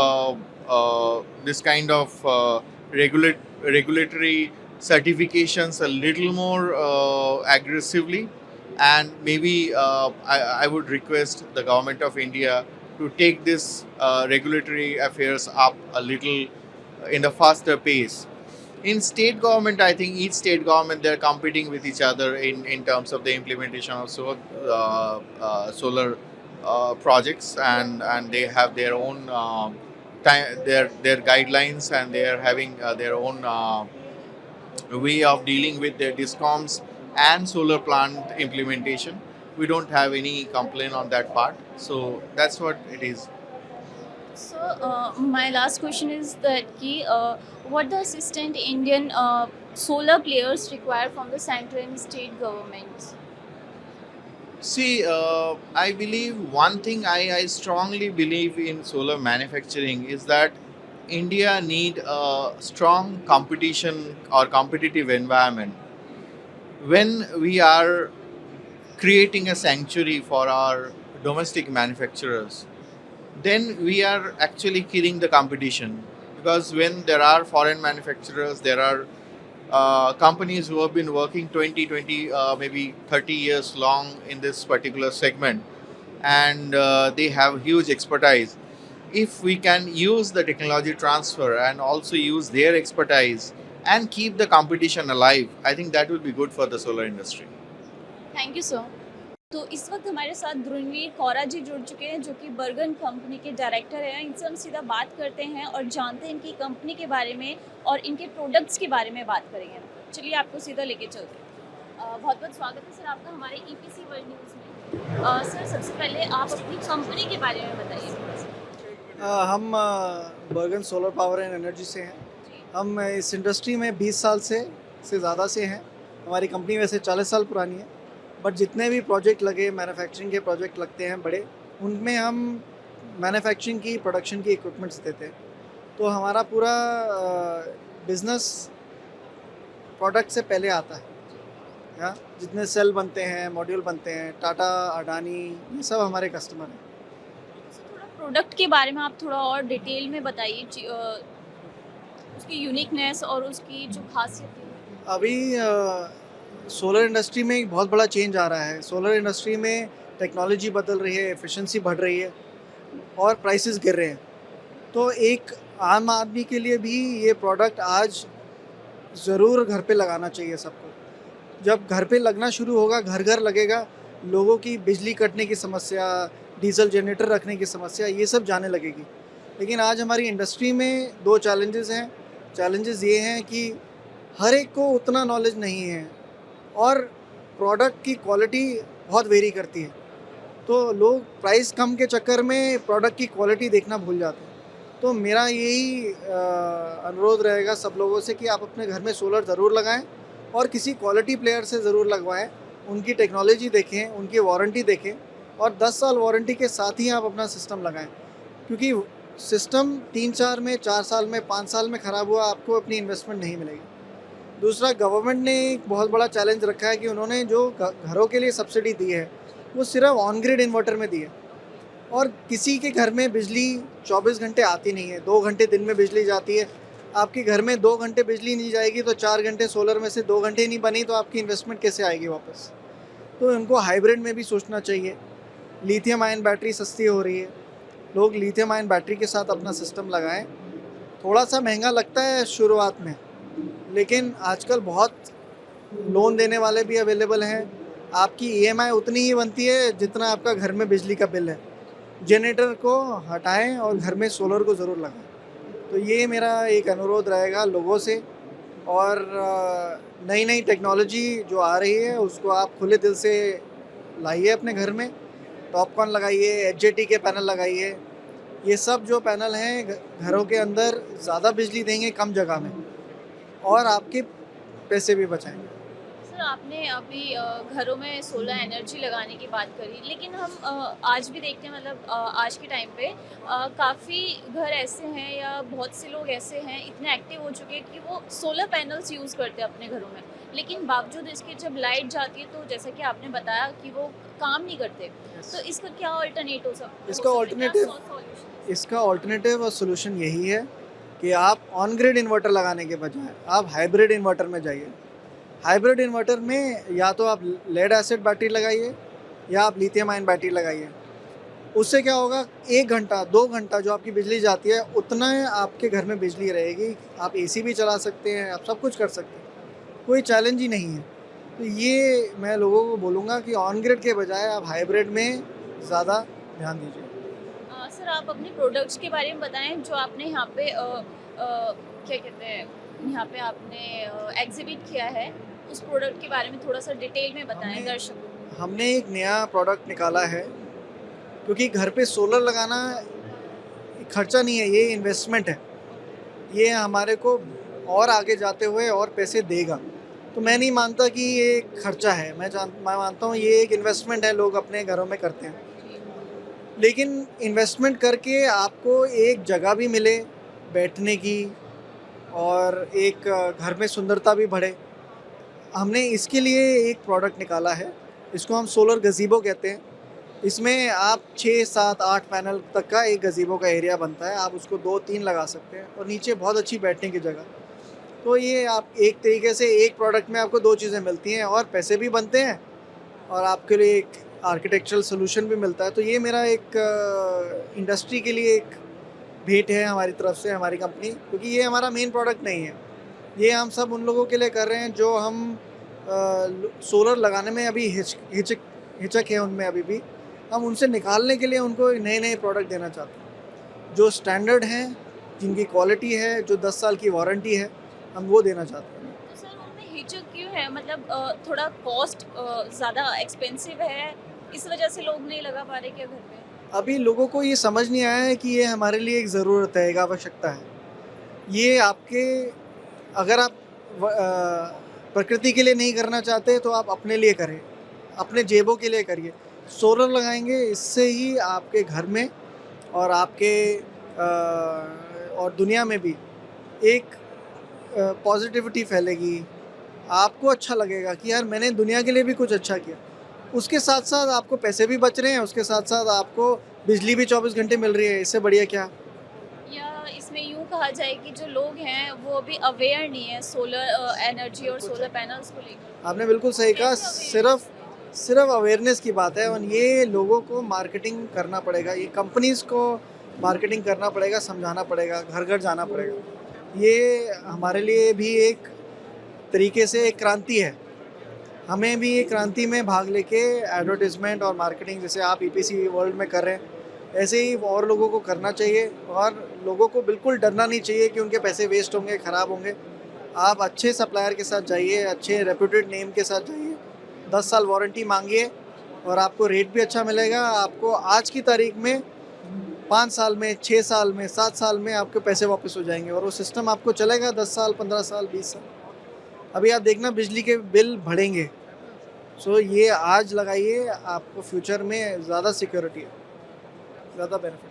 regulatory certifications a little more aggressively. And maybe I would request the government of India to take this regulatory affairs up a little in a faster pace. In state government, I think each state government, they're competing with each other in terms of the implementation of solar projects, and they have their own their guidelines, and they are having their own way of dealing with their discoms and solar plant implementation. We don't have any complaint on that part. So that's what it is. So my last question is that what the assistant Indian solar players require from the central and state governments? See, I believe one thing I strongly believe in solar manufacturing is that India need a strong competition or competitive environment. When we are creating a sanctuary for our domestic manufacturers, then we are actually killing the competition. Because when there are foreign manufacturers, there are companies who have been working 20, maybe 30 years long in this particular segment, and they have huge expertise. If we can use the technology transfer and also use their expertise and keep the competition alive, I think that will be good for the solar industry. Thank you, sir. तो इस वक्त हमारे साथ ध्रुववीर कौरा जी जुड़ चुके हैं, जो कि बर्गन कंपनी के डायरेक्टर हैं। इनसे हम सीधा बात करते हैं और जानते हैं इनकी कंपनी के बारे में और इनके प्रोडक्ट्स के बारे में बात करेंगे। चलिए आपको सीधा लेके चलते हैं। बहुत बहुत स्वागत है सर आपका हमारे EPC वर्ल्ड न्यूज़ में। सर सबसे पहले आप अपनी कंपनी के बारे में बताइए थोड़ा सा। हम बर्गन सोलर पावर एंड एनर्जी से हैं। हम इस इंडस्ट्री में 20 साल से ज़्यादा से हैं। हमारी कंपनी वैसे 40 साल पुरानी है, बट जितने भी प्रोजेक्ट लगे, मैन्युफैक्चरिंग के प्रोजेक्ट लगते हैं बड़े, उनमें हम मैन्युफैक्चरिंग की, प्रोडक्शन की इक्विपमेंट्स देते हैं। तो हमारा पूरा बिज़नेस प्रोडक्ट से पहले आता है। हाँ, जितने सेल बनते हैं, मॉड्यूल बनते हैं, टाटा, अडानी, ये सब हमारे कस्टमर हैं। थोड़ा प्रोडक्ट के बारे में आप थोड़ा और डिटेल में बताइए, उसकी यूनिकनेस और उसकी जो खासियत है। अभी सोलर इंडस्ट्री में एक बहुत बड़ा चेंज आ रहा है। सोलर इंडस्ट्री में टेक्नोलॉजी बदल रही है, एफिशिएंसी बढ़ रही है और प्राइसेस गिर रहे हैं। तो एक आम आदमी के लिए भी ये प्रोडक्ट आज ज़रूर घर पे लगाना चाहिए सबको। जब घर पे लगना शुरू होगा, घर घर लगेगा, लोगों की बिजली कटने की समस्या, डीजल जनरेटर रखने की समस्या, ये सब जाने लगेगी। लेकिन आज हमारी इंडस्ट्री में 2 चैलेंजेस हैं। चैलेंजेस ये हैं कि हर एक को उतना नॉलेज नहीं है और प्रोडक्ट की क्वालिटी बहुत वेरी करती है। तो लोग प्राइस कम के चक्कर में प्रोडक्ट की क्वालिटी देखना भूल जाते हैं। तो मेरा यही अनुरोध रहेगा सब लोगों से कि आप अपने घर में सोलर ज़रूर लगाएं और किसी क्वालिटी प्लेयर से ज़रूर लगवाएं। उनकी टेक्नोलॉजी देखें, उनकी वारंटी देखें और 10 साल वारंटी के साथ ही आप अपना सिस्टम लगाएं, क्योंकि सिस्टम 3-4 में, 4 साल में, 5 साल में ख़राब हुआ, आपको अपनी इन्वेस्टमेंट नहीं मिलेगी। दूसरा, गवर्नमेंट ने एक बहुत बड़ा चैलेंज रखा है कि उन्होंने जो घरों के लिए सब्सिडी दी है वो सिर्फ ऑन ग्रिड इन्वर्टर में दी है और किसी के घर में बिजली 24 घंटे आती नहीं है। 2 घंटे दिन में बिजली जाती है। आपके घर में 2 घंटे बिजली नहीं जाएगी तो 4 घंटे सोलर में से 2 घंटे नहीं बनी, तो आपकी इन्वेस्टमेंट कैसे आएगी वापस। तो इनको हाइब्रिड में भी सोचना चाहिए। लिथियम आयन बैटरी सस्ती हो रही है, लोग लिथियम आयन बैटरी के साथ अपना सिस्टम लगाएं। थोड़ा सा महंगा लगता है शुरुआत में, लेकिन आजकल बहुत लोन देने वाले भी अवेलेबल हैं। आपकी EMI उतनी ही बनती है जितना आपका घर में बिजली का बिल है। जनरेटर को हटाएं और घर में सोलर को ज़रूर लगाएं। तो ये मेरा एक अनुरोध रहेगा लोगों से। और नई नई टेक्नोलॉजी जो आ रही है उसको आप खुले दिल से लाइए अपने घर में। टॉपकॉन लगाइए, HJT के पैनल लगाइए। ये सब जो पैनल हैं घरों के अंदर ज़्यादा बिजली देंगे कम जगह में और आपके पैसे भी बचाएंगे। सर आपने अभी घरों में सोलर एनर्जी लगाने की बात करी, लेकिन हम आज भी देखते हैं, मतलब आज के टाइम पे काफ़ी घर ऐसे हैं या बहुत से लोग ऐसे हैं इतने एक्टिव हो चुके हैं कि वो सोलर पैनल्स यूज़ करते हैं अपने घरों में, लेकिन बावजूद इसके जब लाइट जाती है तो जैसा कि आपने बताया कि वो काम नहीं करते। तो इसका क्या अल्टरनेट हो सकता है? इसका ऑल्टरनेटिव और सोल्यूशन यही है कि आप ऑन ग्रिड इन्वर्टर लगाने के बजाय आप हाइब्रिड इन्वर्टर में जाइए। हाइब्रिड इन्वर्टर में या तो आप लेड एसिड बैटरी लगाइए या आप लिथियम आयन बैटरी लगाइए। उससे क्या होगा, 1 घंटा 2 घंटा जो आपकी बिजली जाती है उतना आपके घर में बिजली रहेगी। आप AC भी चला सकते हैं, आप सब कुछ कर सकते हैं, कोई चैलेंज ही नहीं है। तो ये मैं लोगों को बोलूँगा कि ऑन ग्रिड के बजाय आप हाइब्रिड में ज़्यादा ध्यान दीजिए। सर आप अपने प्रोडक्ट्स के बारे में बताएं जो आपने यहाँ पे क्या कहते हैं, यहाँ पे आपने एग्जिबिट किया है, उस प्रोडक्ट के बारे में थोड़ा सा डिटेल में बताएं दर्शकों। हमने एक नया प्रोडक्ट निकाला है, क्योंकि घर पे सोलर लगाना खर्चा नहीं है, ये इन्वेस्टमेंट है। ये हमारे को और आगे जाते हुए और पैसे देगा। तो मैं नहीं मानता कि ये खर्चा है, मैं मानता हूँ ये एक इन्वेस्टमेंट है, लोग अपने घरों में करते हैं। लेकिन इन्वेस्टमेंट करके आपको एक जगह भी मिले बैठने की और एक घर में सुंदरता भी बढ़े। हमने इसके लिए एक प्रोडक्ट निकाला है, इसको हम सोलर गज़ीबो कहते हैं। इसमें आप 6, 7, 8 पैनल तक का एक गज़ीबो का एरिया बनता है। आप उसको 2-3 लगा सकते हैं और नीचे बहुत अच्छी बैठने की जगह। तो ये आप एक तरीके से एक प्रोडक्ट में आपको 2 चीज़ें मिलती हैं और पैसे भी बनते हैं और आपके लिए एक आर्किटेक्चरल सोल्यूशन भी मिलता है। तो ये मेरा एक इंडस्ट्री के लिए एक भेंट है हमारी तरफ से, हमारी कंपनी, क्योंकि ये हमारा मेन प्रोडक्ट नहीं है। ये हम सब उन लोगों के लिए कर रहे हैं जो हम सोलर लगाने में अभी हिचक है उनमें अभी भी, हम उनसे निकालने के लिए उनको नए नए प्रोडक्ट देना चाहते हैं जो स्टैंडर्ड हैं, जिनकी क्वालिटी है, जो 10 साल की वारंटी है, हम वो देना चाहते हैं। तो सर उनमें हिचक क्यों है? मतलब थोड़ा कॉस्ट ज़्यादा एक्सपेंसिव है, इस वजह से लोग नहीं लगा पा रहे क्या घर पे? अभी लोगों को ये समझ नहीं आया है कि ये हमारे लिए एक ज़रूरत है, एक आवश्यकता है। ये आपके, अगर आप प्रकृति के लिए नहीं करना चाहते तो आप अपने लिए करें, अपने जेबों के लिए करिए। सोलर लगाएंगे, इससे ही आपके घर में और आपके और दुनिया में भी एक पॉजिटिविटी फैलेगी। आपको अच्छा लगेगा कि यार मैंने दुनिया के लिए भी कुछ अच्छा किया। उसके साथ साथ आपको पैसे भी बच रहे हैं, उसके साथ साथ आपको बिजली भी 24 घंटे मिल रही है, इससे बढ़िया क्या। या इसमें यूँ कहा जाए कि जो लोग हैं वो अभी अवेयर नहीं है सोलर एनर्जी और सोलर पैनल्स को लेकर? आपने बिल्कुल सही कहा, सिर्फ अवेयरनेस की बात है और ये लोगों को मार्केटिंग करना पड़ेगा, ये कंपनीज़ को मार्केटिंग करना पड़ेगा, समझाना पड़ेगा, घर घर जाना पड़ेगा। ये हमारे लिए भी एक तरीके से एक क्रांति है। हमें भी ये क्रांति में भाग लेके एडवर्टाइजमेंट और मार्केटिंग जैसे आप ईपीसी वर्ल्ड में कर रहे हैं, ऐसे ही और लोगों को करना चाहिए और लोगों को बिल्कुल डरना नहीं चाहिए कि उनके पैसे वेस्ट होंगे, ख़राब होंगे। आप अच्छे सप्लायर के साथ जाइए, अच्छे रेप्यूटेड नेम के साथ जाइए, 10 साल वारंटी मांगिए और आपको रेट भी अच्छा मिलेगा। आपको आज की तारीख में 5 साल में, 6 साल में, 7 साल में आपके पैसे वापस हो जाएंगे और वो सिस्टम आपको चलेगा 10 साल, 15 साल, 20 साल। अभी आप देखना बिजली के बिल बढ़ेंगे, सो ये आज लगाइए, आपको फ्यूचर में ज़्यादा सिक्योरिटी है, ज़्यादा बेनिफिट।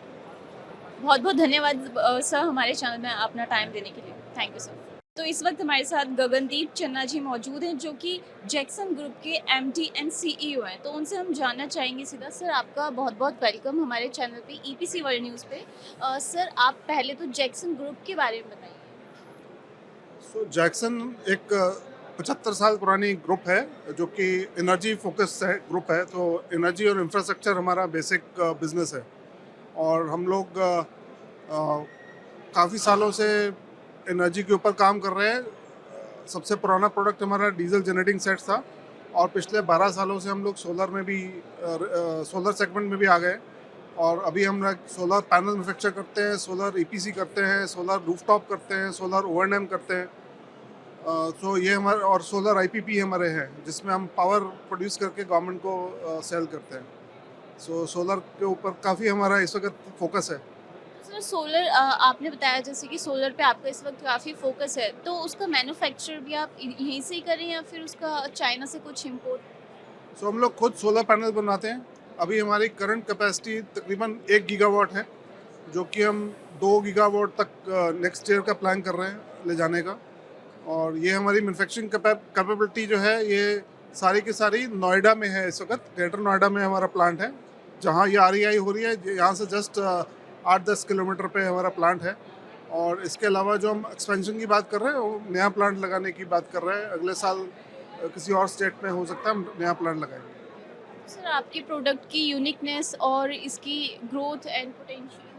बहुत बहुत धन्यवाद सर हमारे चैनल में अपना टाइम देने के लिए। Thank you sir. तो इस वक्त हमारे साथ गगनदीप चन्ना जी मौजूद हैं जो कि जैक्सन ग्रुप के एमडी एंड सीईओ हैं। तो उनसे हम जानना चाहेंगे सीधा। सर आपका बहुत बहुत वेलकम हमारे चैनल पे ईपीसी वर्ल्ड न्यूज़ पे। सर आप पहले तो जैक्सन ग्रुप के बारे में बताइए। जैक्सन एक 75 साल पुरानी ग्रुप है जो कि एनर्जी फोकस है ग्रुप है। तो एनर्जी और इंफ्रास्ट्रक्चर हमारा बेसिक बिजनेस है और हम लोग काफ़ी सालों से एनर्जी के ऊपर काम कर रहे हैं। सबसे पुराना प्रोडक्ट हमारा डीजल जनरेटिंग सेट था और पिछले 12 सालों से हम लोग सोलर में भी सोलर सेगमेंट में भी आ गए और अभी हम सोलर पैनल मैन्युफैक्चर करते हैं, सोलर ईपीसी करते हैं, सोलर रूफटॉप करते हैं, सोलर ओएनएम करते हैं। तो ये हमारे और सोलर आईपीपी हमारे हैं जिसमें हम पावर प्रोड्यूस करके गवर्नमेंट को सेल करते हैं। सो सोलर के ऊपर काफ़ी हमारा इस वक्त फोकस है। सर सोलर आपने बताया जैसे कि सोलर पे आपका इस वक्त काफ़ी फोकस है, तो उसका मैन्युफैक्चर भी आप यहीं से ही करें या फिर उसका चाइना से कुछ इम्पोर्ट? सो हम लोग खुद सोलर पैनल बनाते हैं। अभी हमारी करंट कैपेसिटी तकरीबन 1 गीगावाट है जो कि हम 2 गीगावाट तक नेक्स्ट ईयर का प्लान कर रहे हैं ले जाने का। और ये हमारी मैन्युफैक्चरिंग कैपेबिलिटी जो है ये सारी की सारी नोएडा में है। इस वक्त ग्रेटर नोएडा में हमारा प्लांट है जहाँ ये REI हो रही है। यहाँ से जस्ट 8-10 किलोमीटर पे हमारा प्लांट है। और इसके अलावा जो हम एक्सपेंशन की बात कर रहे हैं वो नया प्लांट लगाने की बात कर रहे हैं। अगले साल किसी और स्टेट में हो सकता है हम नया प्लांट लगाएंगे। सर आपके प्रोडक्ट की यूनिकनेस और इसकी ग्रोथ एंड पोटेंशियल?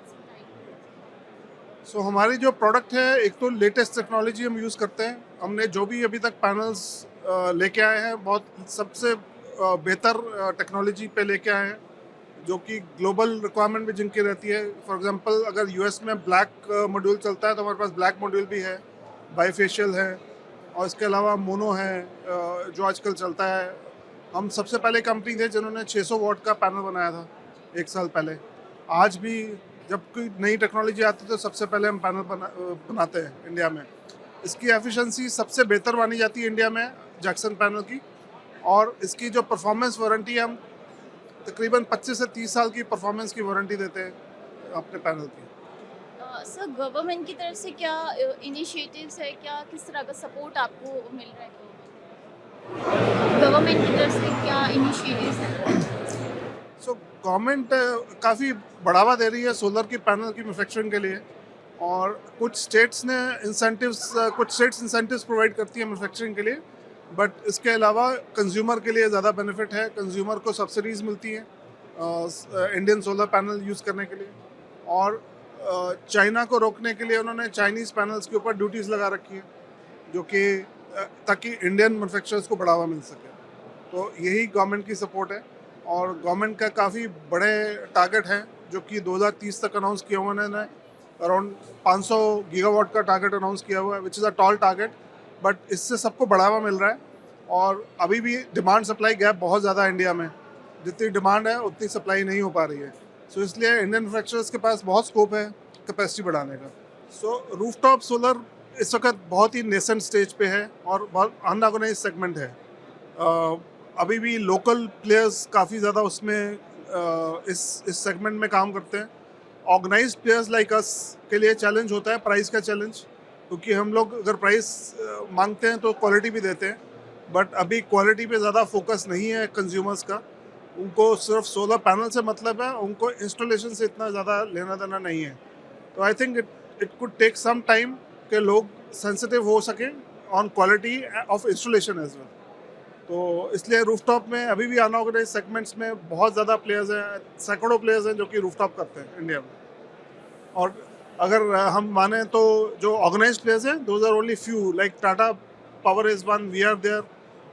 सो हमारी जो प्रोडक्ट है एक तो लेटेस्ट टेक्नोलॉजी हम यूज़ करते हैं। हमने जो भी अभी तक पैनल्स लेके आए हैं बहुत सबसे बेहतर टेक्नोलॉजी पे लेके आए हैं जो कि ग्लोबल रिक्वायरमेंट भी जिनकी रहती है। फॉर एग्जांपल अगर यूएस में ब्लैक मॉड्यूल चलता है तो हमारे पास ब्लैक मॉड्यूल भी है, बाईफेशियल है और इसके अलावा मोनो है जो आजकल चलता है। हम सबसे पहले कंपनी थे जिन्होंने 600 वाट का पैनल बनाया था 1 साल पहले। आज भी जब कोई नई टेक्नोलॉजी आती है तो सबसे पहले हम पैनल बनाते हैं इंडिया में। इसकी एफिशिएंसी सबसे बेहतर मानी जाती है इंडिया में जैक्सन पैनल की। और इसकी जो परफॉर्मेंस वारंटी है हम तकरीबन 25 से 30 साल की परफॉर्मेंस की वारंटी देते हैं अपने पैनल की। सर गवर्नमेंट की तरफ से क्या इनिशिएटिव्स है, क्या किस तरह का सपोर्ट आपको मिल रहा है? गवर्नमेंट की तरफ से क्या इनिशिएटिव्स हैं? सो गवर्नमेंट काफ़ी बढ़ावा दे रही है सोलर की पैनल की मैन्युफैक्चरिंग के लिए और कुछ स्टेट्स इंसेंटिव्स प्रोवाइड करती है मैन्युफैक्चरिंग के लिए। बट इसके अलावा कंज्यूमर के लिए ज़्यादा बेनिफिट है। कंज्यूमर को सब्सिडीज़ मिलती हैं इंडियन सोलर पैनल यूज़ करने के लिए। और चाइना को रोकने के लिए उन्होंने चाइनीज़ पैनल्स के ऊपर ड्यूटीज़ लगा रखी है जो कि ताकि इंडियन मैन्युफैक्चरर्स को बढ़ावा मिल सके। तो यही गवर्नमेंट की सपोर्ट है। और गवर्नमेंट का काफ़ी बड़े टारगेट हैं जो कि 2030 तक अनाउंस किया हुआ है। अराउंड 500 गीगावाट का टारगेट अनाउंस किया हुआ है, which is a tall target, but इससे सबको बढ़ावा मिल रहा है। और अभी भी डिमांड सप्लाई गैप बहुत ज़्यादा है इंडिया में, जितनी डिमांड है उतनी सप्लाई नहीं हो पा रही है। सो इसलिए इंडियन मैन्युफैक्चरर्स के पास बहुत स्कोप है कैपेसिटी बढ़ाने का। सो रूफटॉप सोलर इस वक्त बहुत ही नेसेंट स्टेज पे है और बहुत अनऑर्गेनाइज सेगमेंट है। अभी भी लोकल प्लेयर्स काफ़ी ज़्यादा उसमें इस सेगमेंट में काम करते हैं। ऑर्गेनाइज्ड प्लेयर्स लाइक अस के लिए चैलेंज होता है प्राइस का चैलेंज, क्योंकि हम लोग अगर प्राइस मांगते हैं तो क्वालिटी भी देते हैं, बट अभी क्वालिटी पे ज़्यादा फोकस नहीं है कंज्यूमर्स का। उनको सिर्फ सोलर पैनल से मतलब है, उनको इंस्टॉलेशन से इतना ज़्यादा लेना देना नहीं है। तो I think it could take some time कि लोग सेंसिटिव हो सके on quality of installation as well. तो इसलिए रूफटॉप में अभी भी अनऑर्गेनाइज सेगमेंट्स में बहुत ज़्यादा प्लेयर्स हैं, सैकड़ों प्लेयर्स हैं जो कि रूफटॉप करते हैं इंडिया में। और अगर हम माने तो जो ऑर्गेनाइज्ड प्लेयर्स हैं, those are only few, like Tata power is one, we are there,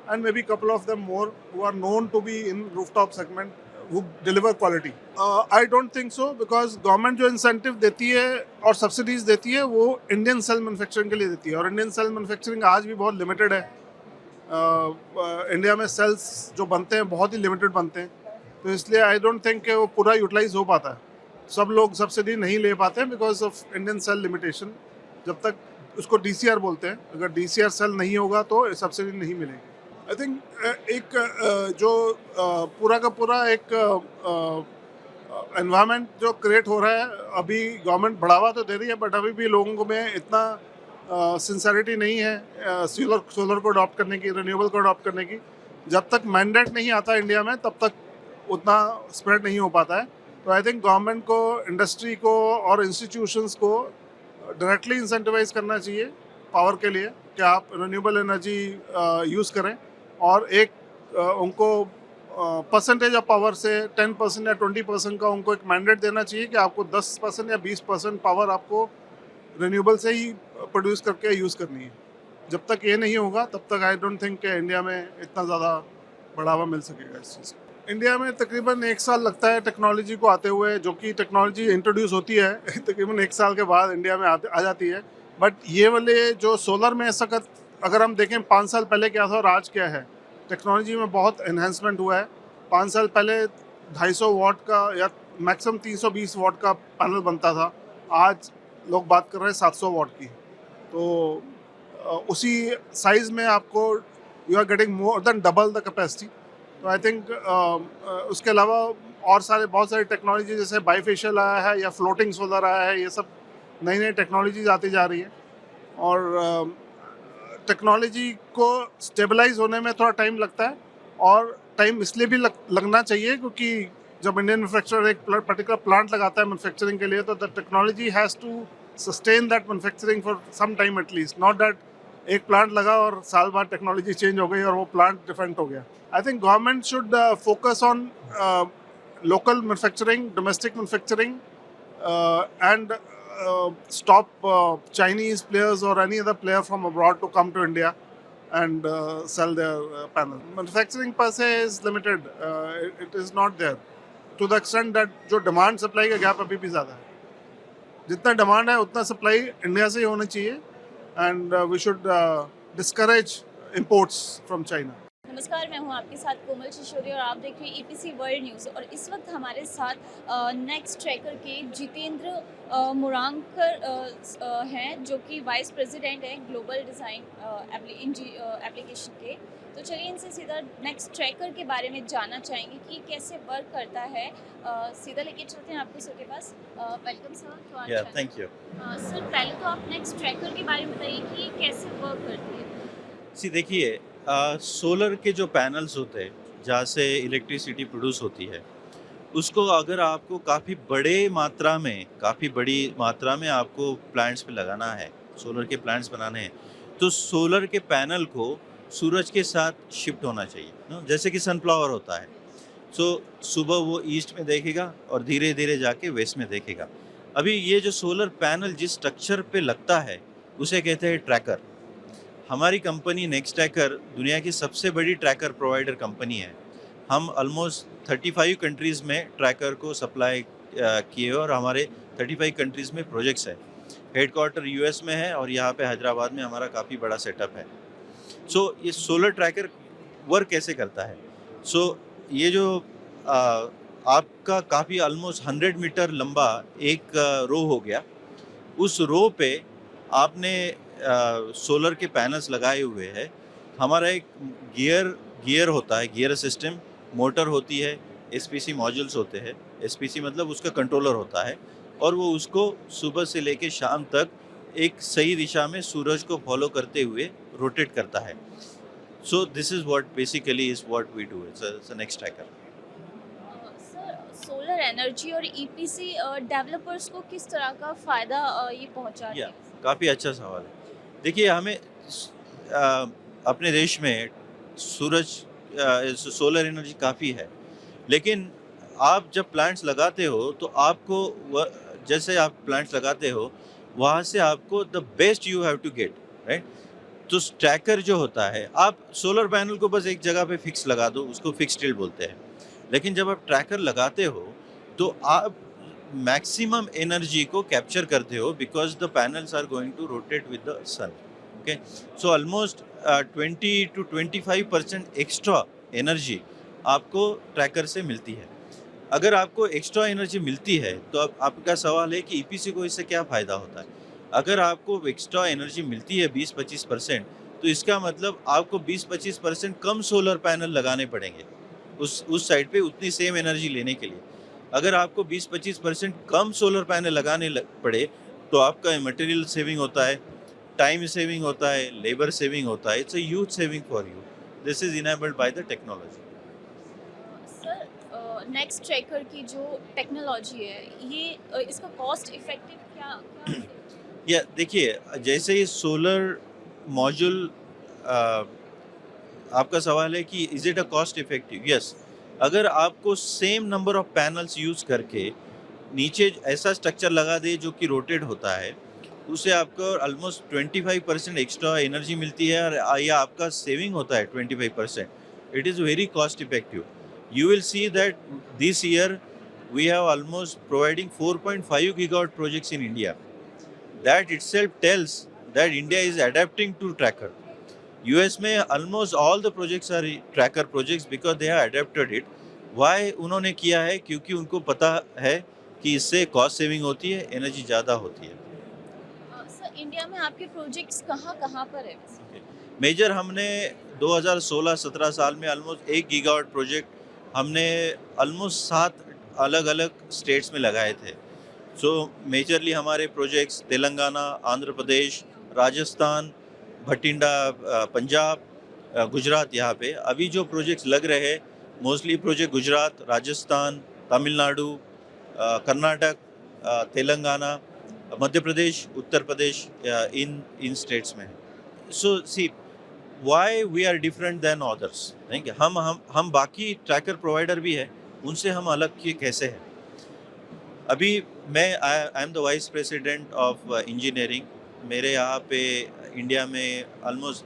and maybe couple of them more who are known to be in rooftop segment who deliver quality. I don't think so, because government जो incentive देती है और subsidies देती है वो Indian cell manufacturing के लिए देती है, और इंडियन सेल मैन्युफैक्चरिंग आज भी बहुत लिमिटेड है। इंडिया में सेल्स जो बनते हैं बहुत ही लिमिटेड बनते हैं, तो इसलिए आई डोंट थिंक कि वो पूरा यूटिलाइज हो पाता है। सब लोग सब्सिडी नहीं ले पाते हैं because of Indian cell limitation. जब तक उसको DCR बोलते हैं, अगर DCR सेल नहीं होगा तो सब्सिडी नहीं मिलेगी। आई थिंक एक जो पूरा का पूरा एक एनवायरनमेंट जो क्रिएट हो रहा है, अभी गवर्नमेंट बढ़ावा तो दे रही है, बट अभी भी लोगों में इतना सिंसेरिटी नहीं है सोलर को अडॉप्ट करने की, रिन्यूएबल को अडॉप्ट करने की। जब तक मैंडेट नहीं आता इंडिया में तब तक उतना स्प्रेड नहीं हो पाता है। तो आई थिंक गवर्नमेंट को, इंडस्ट्री को और इंस्टीट्यूशंस को डायरेक्टली इंसेंटिवाइज करना चाहिए पावर के लिए कि आप रिन्यूएबल एनर्जी यूज़ करें, और एक उनको परसेंटेज ऑफ पावर से 10% या 20% का उनको एक मैंडेट देना चाहिए कि आपको 10% या 20% पावर आपको रिन्यूएबल से ही प्रोड्यूस करके यूज़ करनी है। जब तक ये नहीं होगा तब तक आई डोंट थिंक कि इंडिया में इतना ज़्यादा बढ़ावा मिल सकेगा इस चीज़ को। इंडिया में तकरीबन 1 साल लगता है टेक्नोलॉजी को आते हुए, जो कि टेक्नोलॉजी इंट्रोड्यूस होती है तकरीबन 1 साल के बाद इंडिया में आ जाती है। बट ये वाले जो सोलर में इस वक्त अगर हम देखें 5 साल पहले क्या था और आज क्या है, टेक्नोलॉजी में बहुत एनहेंसमेंट हुआ है। 5 साल पहले 250 वाट का या मैक्सिमम 320 वाट का पैनल बनता था, आज लोग बात कर रहे हैं 700 वाट की। तो उसी साइज़ में आपको you are getting more than double the capacity. तो आई थिंक उसके अलावा और बहुत सारी टेक्नोलॉजी जैसे बाईफेशियल आया है या फ्लोटिंग सोलर आया है, ये सब नई नई टेक्नोलॉजीज आती जा रही है। और टेक्नोलॉजी को स्टेबलाइज होने में थोड़ा टाइम लगता है, और टाइम इसलिए भी लगना चाहिए क्योंकि जब इंडियन मैन्युफैक्चरर एक पर्टिकुलर प्लांट लगाता है मैन्युफैक्चरिंग के लिए, तो the technology has to sustain that manufacturing for some time at least, not that एक प्लांट लगा और साल बाद टेक्नोलॉजी चेंज हो गई और वो प्लांट डिफरेंट हो गया। I think government should focus on local manufacturing, domestic manufacturing, and stop Chinese players or any other player from abroad to come to India and sell their panel. Manufacturing per se is limited. It is not there to the extent that जो demand supply का gap अभी भी ज़्यादा है। जितना demand है उतना supply India से ही होना चाहिए, and we should discourage imports from China. नमस्कार, मैं हूं आपके साथ कोमल शिशोरी और आप देख रहे हैं EPC वर्ल्ड न्यूज़। और इस वक्त हमारे साथ नेक्स्ट ट्रैकर के जितेंद्र मुरांकर हैं, जो कि वाइस प्रेसिडेंट हैं ग्लोबल डिज़ाइन एप्लीकेशन के। तो चलिए इनसे सीधा नेक्स्ट ट्रैकर के बारे में जानना चाहेंगे कि कैसे वर्क करता है। सीधा लेके चलते हैं आपको सर के पास। Welcome sir. Thank you. Sir, पहले तो आप नेक्स्ट ट्रैकर के बारे में बताइए कि कैसे वर्क करती है। देखिए, सोलर के जो पैनल्स होते हैं जहाँ से इलेक्ट्रिसिटी प्रोड्यूस होती है, उसको अगर आपको काफ़ी बड़ी मात्रा में आपको प्लांट्स पे लगाना है, सोलर के प्लांट्स बनाने हैं, तो सोलर के पैनल को सूरज के साथ शिफ्ट होना चाहिए। जैसे कि सनफ्लावर होता है, सुबह वो ईस्ट में देखेगा और धीरे धीरे जाके वेस्ट में देखेगा। अभी ये जो सोलर पैनल जिस स्ट्रक्चर पे लगता है उसे कहते हैं ट्रैकर। हमारी कंपनी नेक्स्ट ट्रैकर दुनिया की सबसे बड़ी ट्रैकर प्रोवाइडर कंपनी है। हम ऑलमोस्ट 35 कंट्रीज़ में ट्रैकर को सप्लाई किए और हमारे 35 कंट्रीज़ में प्रोजेक्ट्स हैं। हेडक्वार्टर यूएस में है और यहाँ पे हैदराबाद में हमारा काफ़ी बड़ा सेटअप है। सो ये सोलर ट्रैकर वर्क कैसे करता है? सो ये जो आपका काफ़ी ऑलमोस्ट 100 मीटर लंबा एक रो हो गया, उस रो पे आपने सोलर के पैनल्स लगाए हुए हैं। हमारा एक गियर होता है, गियर सिस्टम, मोटर होती है, एसपीसी मॉड्यूल्स होते हैं। एसपीसी मतलब उसका कंट्रोलर होता है और वो उसको सुबह से लेके शाम तक एक सही दिशा में सूरज को फॉलो करते हुए रोटेट करता है। So this is what basically is what we do. It's next tracker. Sir, solar energy और ईपीसी डेवलपर्स को किस तरह का फ़ायदा ये पहुंचा रही है? काफ़ी अच्छा सवाल है। देखिए, हमें अपने देश में सोलर एनर्जी काफ़ी है, लेकिन आप जब प्लांट्स लगाते हो तो आपको जैसे आप प्लांट्स लगाते हो वहाँ से आपको the best you have to get, right? तो ट्रैकर जो होता है, आप सोलर पैनल को बस एक जगह पे फिक्स लगा दो, उसको फिक्स टिल्ट बोलते हैं। लेकिन जब आप ट्रैकर लगाते हो तो आप मैक्सिमम एनर्जी को कैप्चर करते हो because the panels are going to rotate with the sun. Okay, so almost 20 to 25% extra energy आपको ट्रैकर से मिलती है। अगर आपको एक्स्ट्रा एनर्जी मिलती है तो अब आपका सवाल है कि ईपीसी को इससे क्या फ़ायदा होता है? अगर आपको एक्स्ट्रा एनर्जी मिलती है 20-25%, तो इसका मतलब आपको 20-25% कम सोलर पैनल लगाने पड़ेंगे उस साइड पे उतनी सेम एनर्जी लेने के लिए। अगर आपको 20-25% कम सोलर पैनल लगाने पड़े तो आपका मटेरियल सेविंग होता है, टाइम सेविंग होता है, लेबर सेविंग होता है। It's a huge saving for you. This is enabled by the technology. Sir, next tracker की जो टेक्नोलॉजी है, ये इसका कॉस्ट इफेक्टिव क्या या देखिए, जैसे ये सोलर मॉड्यूल, आपका सवाल है कि is it a cost effective? Yes. अगर आपको same number of panels use करके नीचे ऐसा स्ट्रक्चर लगा दे जो कि रोटेट होता है, उससे आपको ऑलमोस्ट 25% एक्स्ट्रा एनर्जी मिलती है और या आपका सेविंग होता है 25%। It is very cost effective. You will see that this year we have almost providing 4.5 gigawatt projects in India. That itself tells that India is adapting to tracker. US में almost all the projects are tracker projects because they have adapted it. Why उन्होंने किया है? क्योंकि उनको पता है कि इससे कॉस्ट सेविंग होती है, एनर्जी ज़्यादा होती है। सर, इंडिया में आपके प्रोजेक्ट्स कहाँ पर है? मेजर हमने 2016-17 साल में ऑलमोस्ट 1 गीगावाट प्रोजेक्ट हमने ऑलमोस्ट 7 अलग अलग स्टेट्स में लगाए थे। सो मेजरली हमारे प्रोजेक्ट्स तेलंगाना, आंध्र प्रदेश, राजस्थान, भटिंडा, पंजाब, गुजरात। यहाँ पे अभी जो प्रोजेक्ट्स लग रहे हैं मोस्टली प्रोजेक्ट गुजरात, राजस्थान, तमिलनाडु, कर्नाटक, तेलंगाना, मध्य प्रदेश, उत्तर प्रदेश, इन स्टेट्स में है। So see why we are different than others. नहीं कि हम बाकी ट्रैकर प्रोवाइडर भी है, उनसे हम अलग किए कैसे हैं? अभी I am the vice president of engineering. मेरे यहाँ पे इंडिया में ऑलमोस्ट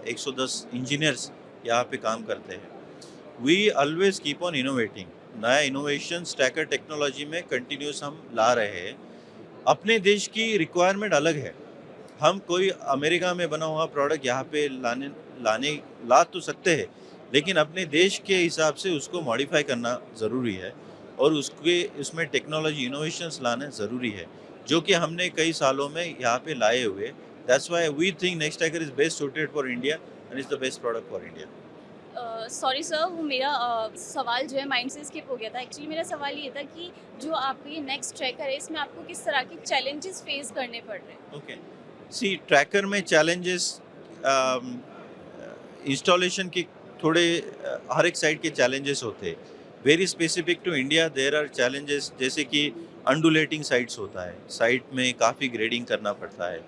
110 इंजीनियर्स यहाँ पे काम करते हैं। We always keep on innovating. नया इनोवेशन ट्रैकर टेक्नोलॉजी में कंटिन्यूस हम ला रहे हैं। अपने देश की रिक्वायरमेंट अलग है। हम कोई अमेरिका में बना हुआ प्रोडक्ट यहाँ पे ला तो सकते हैं, लेकिन अपने देश के हिसाब से उसको मॉडिफाई करना ज़रूरी है और उसमें टेक्नोलॉजी इनोवेशंस लाना ज़रूरी है, जो कि हमने कई सालों में यहाँ पे लाए हुए। That's why we think next tracker is best suited for India and is the best product for India. Sorry sir, वो मेरा सवाल जो है माइंड से स्किप हो गया था। एक्चुअली मेरा सवाल ये था कि जो आपका ये नेक्स्ट ट्रैकर है, इसमें आपको किस तरह के चैलेंजेस फेस करने पड़ रहे हैं? ओके, सी ट्रैकर में चैलेंजेस इंस्टॉलेशन के थोड़े हर एक साइड के चैलेंजेस होते हैं। Very specific to India there are challenges, जैसे कि अंडुलेटिंग साइट्स होता है, साइट में काफ़ी ग्रेडिंग करना पड़ता है।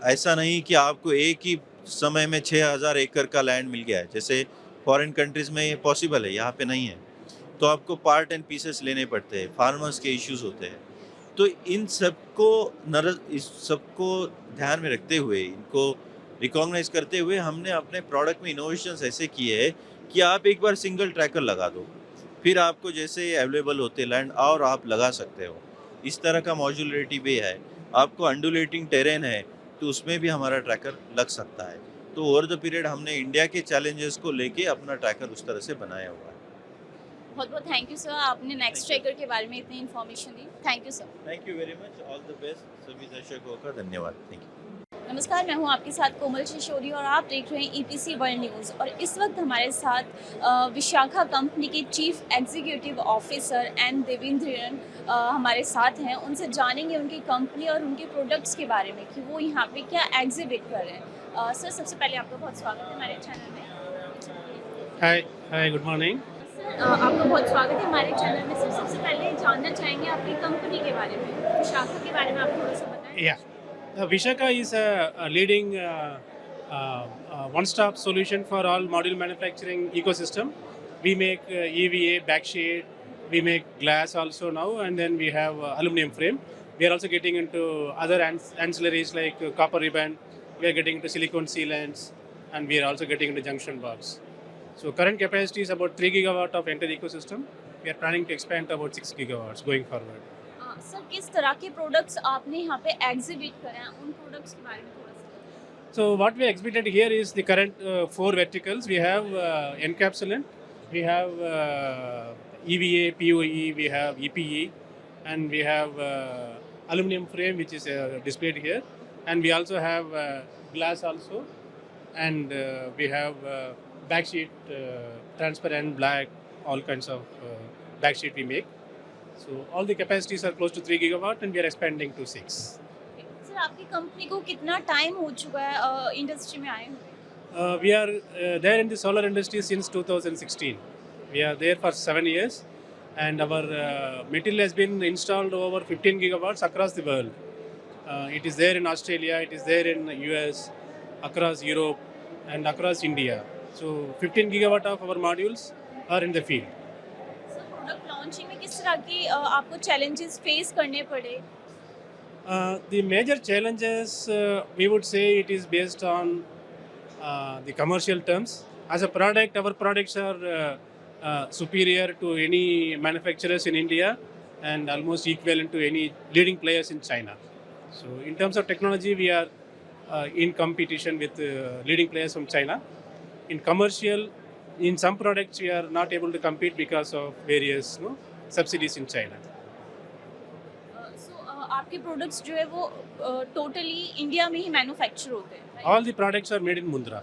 ऐसा नहीं कि आपको एक ही समय में 6000 एकड़ का लैंड मिल गया है, जैसे फॉरेन कंट्रीज़ में ये पॉसिबल है, यहाँ पे नहीं है। तो आपको पार्ट एंड पीसेस लेने पड़ते हैं, फार्मर्स के इश्यूज होते हैं। तो इन सबको ध्यान में रखते हुए, इनको रिकॉग्नाइज करते हुए हमने अपने प्रोडक्ट में इनोवेशंस ऐसे किए हैं कि आप एक बार सिंगल ट्रैकर लगा दो, फिर आपको जैसे अवेलेबल होते लैंड और आप लगा सकते हो। इस तरह का मॉड्यूलरिटी भी है। आपको अंडुलेटिंग टेरेन है तो उसमें भी हमारा ट्रैकर लग सकता है। तो ओवर द पीरियड हमने इंडिया के चैलेंजेस को लेके अपना ट्रैकर उस तरह से बनाया हुआ है। बहुत बहुत थैंक यू सर, आपने नेक्स्ट ट्रैकर के बारे में इतनी information the. Thank you sir. Thank you very much, all the best सभी दर्शकों का धन्यवाद। Thank you. नमस्कार, मैं हूं आपके साथ कोमल शिशोरी और आप देख रहे हैं ईपीसी वर्ल्ड न्यूज़। और इस वक्त हमारे साथ विशाखा कंपनी के chief executive officer N Devendran हमारे साथ हैं। उनसे जानेंगे उनकी कंपनी और उनके प्रोडक्ट्स के बारे में कि वो यहाँ पे क्या एग्जिबिट कर रहे हैं। सर, सबसे पहले आपका बहुत स्वागत है हमारे चैनल में। Hi good morning. आपका बहुत स्वागत है हमारे चैनल में। सर, सबसे पहले जानना चाहेंगे आपकी कंपनी के बारे में, विशाखा के बारे में आप थोड़ा सा बताएं। Vishaka is a leading one-stop solution for all module manufacturing ecosystem. We make EVA, backsheet, we make glass also now, and then we have aluminum frame. We are also getting into other ancillaries like copper ribbon. We are getting into silicone sealants, and we are also getting into junction box. So current capacity is about 3 gigawatt of entire ecosystem. We are planning to expand to about 6 gigawatts going forward. Sir, किस तरह के products आपने यहाँ पे exhibit करे हैं, उन products के बारे में थोड़ा सा। So what we exhibited here is the current 4 verticals. We have encapsulant, we have EVA, POE, we have EPE, and we have aluminum frame which is displayed here, and we also have glass also, and we have backsheet, transparent, black, all kinds of backsheet we make. So all the capacities are close to 3 gigawatt, and we are expanding to 6. Sir, आपकी company को कितना time हो चुका है industry में आए हुए? We are there in the solar industry since 2016. We are there for 7 years, and our material has been installed over 15 gigawatts across the world. It is there in Australia, it is there in US, across Europe, and across India. So 15 gigawatt of our modules are in the field. Sir, product launching में किस तरह की आपको challenges face करने पड़े? The major challenges, we would say it is based on the commercial terms. As a product, our products are superior to any manufacturers in India and almost equivalent to any leading players in China. So in terms of technology, we are in competition with leading players from China. In commercial, in some products, we are not able to compete because of various subsidies in China. आपके products जो है वो totally India में ही manufacture होते हैं। All the products are made in Mundra.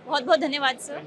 बहुत बहुत धन्यवाद सर।